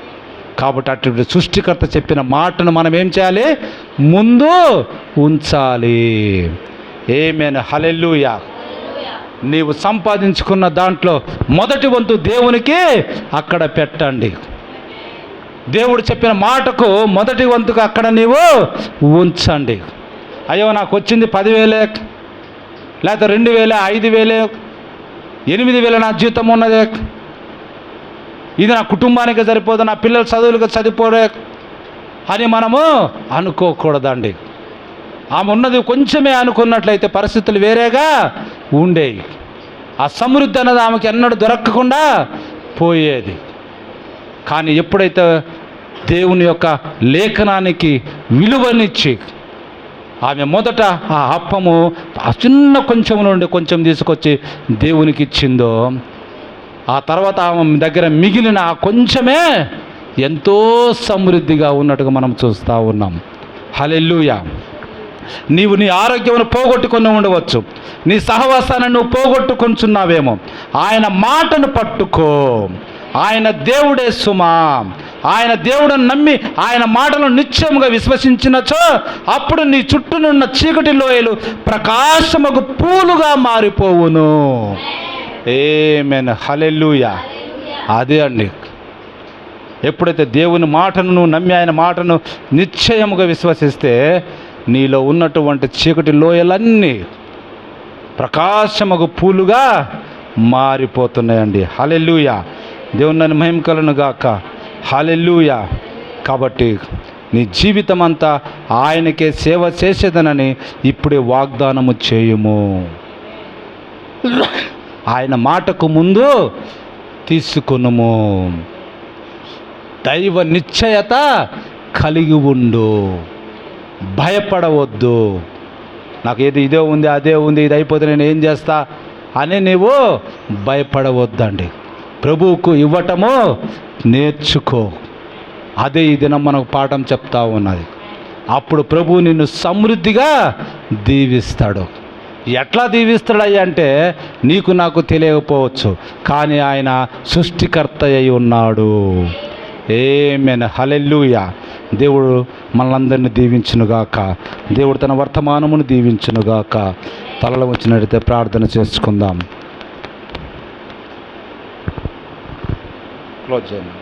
కాబట్టి అటువంటి సృష్టికర్త చెప్పిన మాటను మనం ఏం చేయాలి? ముందు ఉంచాలి. ఆమేన్. హల్లెలూయా. నీవు సంపాదించుకున్న దాంట్లో మొదటి వంతు దేవునికి అక్కడ పెట్టండి. దేవుడు చెప్పిన మాటకు మొదటి వంతుకు అక్కడ నీవు ఉంచండి. అయ్యో నాకు వచ్చింది 10,000 లేకపోతే 2,000, 5,000, 8,000 నా జీతం ఉన్నదే, ఇది నా కుటుంబానికి సరిపోదు, నా పిల్లల చదువులకు సరిపోదే అని మనము అనుకోకూడదండి. ఆమె ఉన్నది కొంచెమే అనుకున్నట్లయితే పరిస్థితులు వేరేగా ఉండేవి. ఆ సమృద్ధి అన్నది ఆమెకి ఎన్నడూ దొరకకుండా పోయేది. కానీ ఎప్పుడైతే దేవుని యొక్క లేఖనానికి విలువనిచ్చి ఆమె మొదట ఆ అప్పము ఆ చిన్న కొంచెం నుండి కొంచెం తీసుకొచ్చి దేవునికి ఇచ్చిందో, ఆ తర్వాత ఆమె దగ్గర మిగిలిన ఆ కొంచెమే ఎంతో సమృద్ధిగా ఉన్నట్టుగా మనం చూస్తూ ఉన్నాం. హల్లెలూయా. నీవు నీ ఆరోగ్యమును పోగొట్టుకొని ఉండవచ్చు, నీ సహవాసాన్ని నువ్వు పోగొట్టుకొంచున్నావేమో. ఆయన మాటను పట్టుకో. ఆయన దేవుడే సుమా. ఆయన దేవుడని నమ్మి ఆయన మాటలను నిశ్చయముగా విశ్వసించినచో అప్పుడు నీ చుట్టూనున్న చీకటి లోయలు ప్రకాశముకు పూలుగా మారిపోవును. ఆమేన్. హల్లెలూయా. అదే అండి, ఎప్పుడైతే దేవుని మాటను నువ్వు నమ్మి ఆయన మాటను నిశ్చయముగా విశ్వసిస్తే నీలో ఉన్నటువంటి చీకటి లోయలన్నీ ప్రకాశముకు పూలుగా మారిపోతున్నాయండి. హల్లెలూయా. దేవుని మహిమ కలుగును గాక. హల్లెలూయా. కాబట్టి నీ జీవితం అంతా ఆయనకే సేవ చేసేదనని ఇప్పుడే వాగ్దానము చేయుము. ఆయన మాటకు ముందు తీసుకొనుము. దైవ నిశ్చయత కలిగి ఉండు. భయపడవద్దు. నాకు ఏది ఇదే ఉంది అదే ఉంది, ఇది అయిపోతే నేను ఏం చేస్తా అని నీవు భయపడవద్దండి. ప్రభువుకు ఇవ్వటము నేర్చుకో. అదే ఈ దినం మనకు పాఠం చెప్తా ఉన్నది. అప్పుడు ప్రభువు నిన్ను సమృద్ధిగా దీవిస్తాడు. ఎట్లా దీవిస్తాడయ్యా అంటే నీకు నాకు తెలియకపోవచ్చు, కానీ ఆయన సృష్టికర్త అయి ఉన్నాడు. ఆమేన్, హల్లెలూయా. దేవుడు మనలందరినీ దీవించునుగాక. దేవుడు తన వర్తమానమును దీవించునుగాక. తలలు వచ్చినట్లయితే ప్రార్థన చేసుకుందాం. క్లోజ్ చేయండి.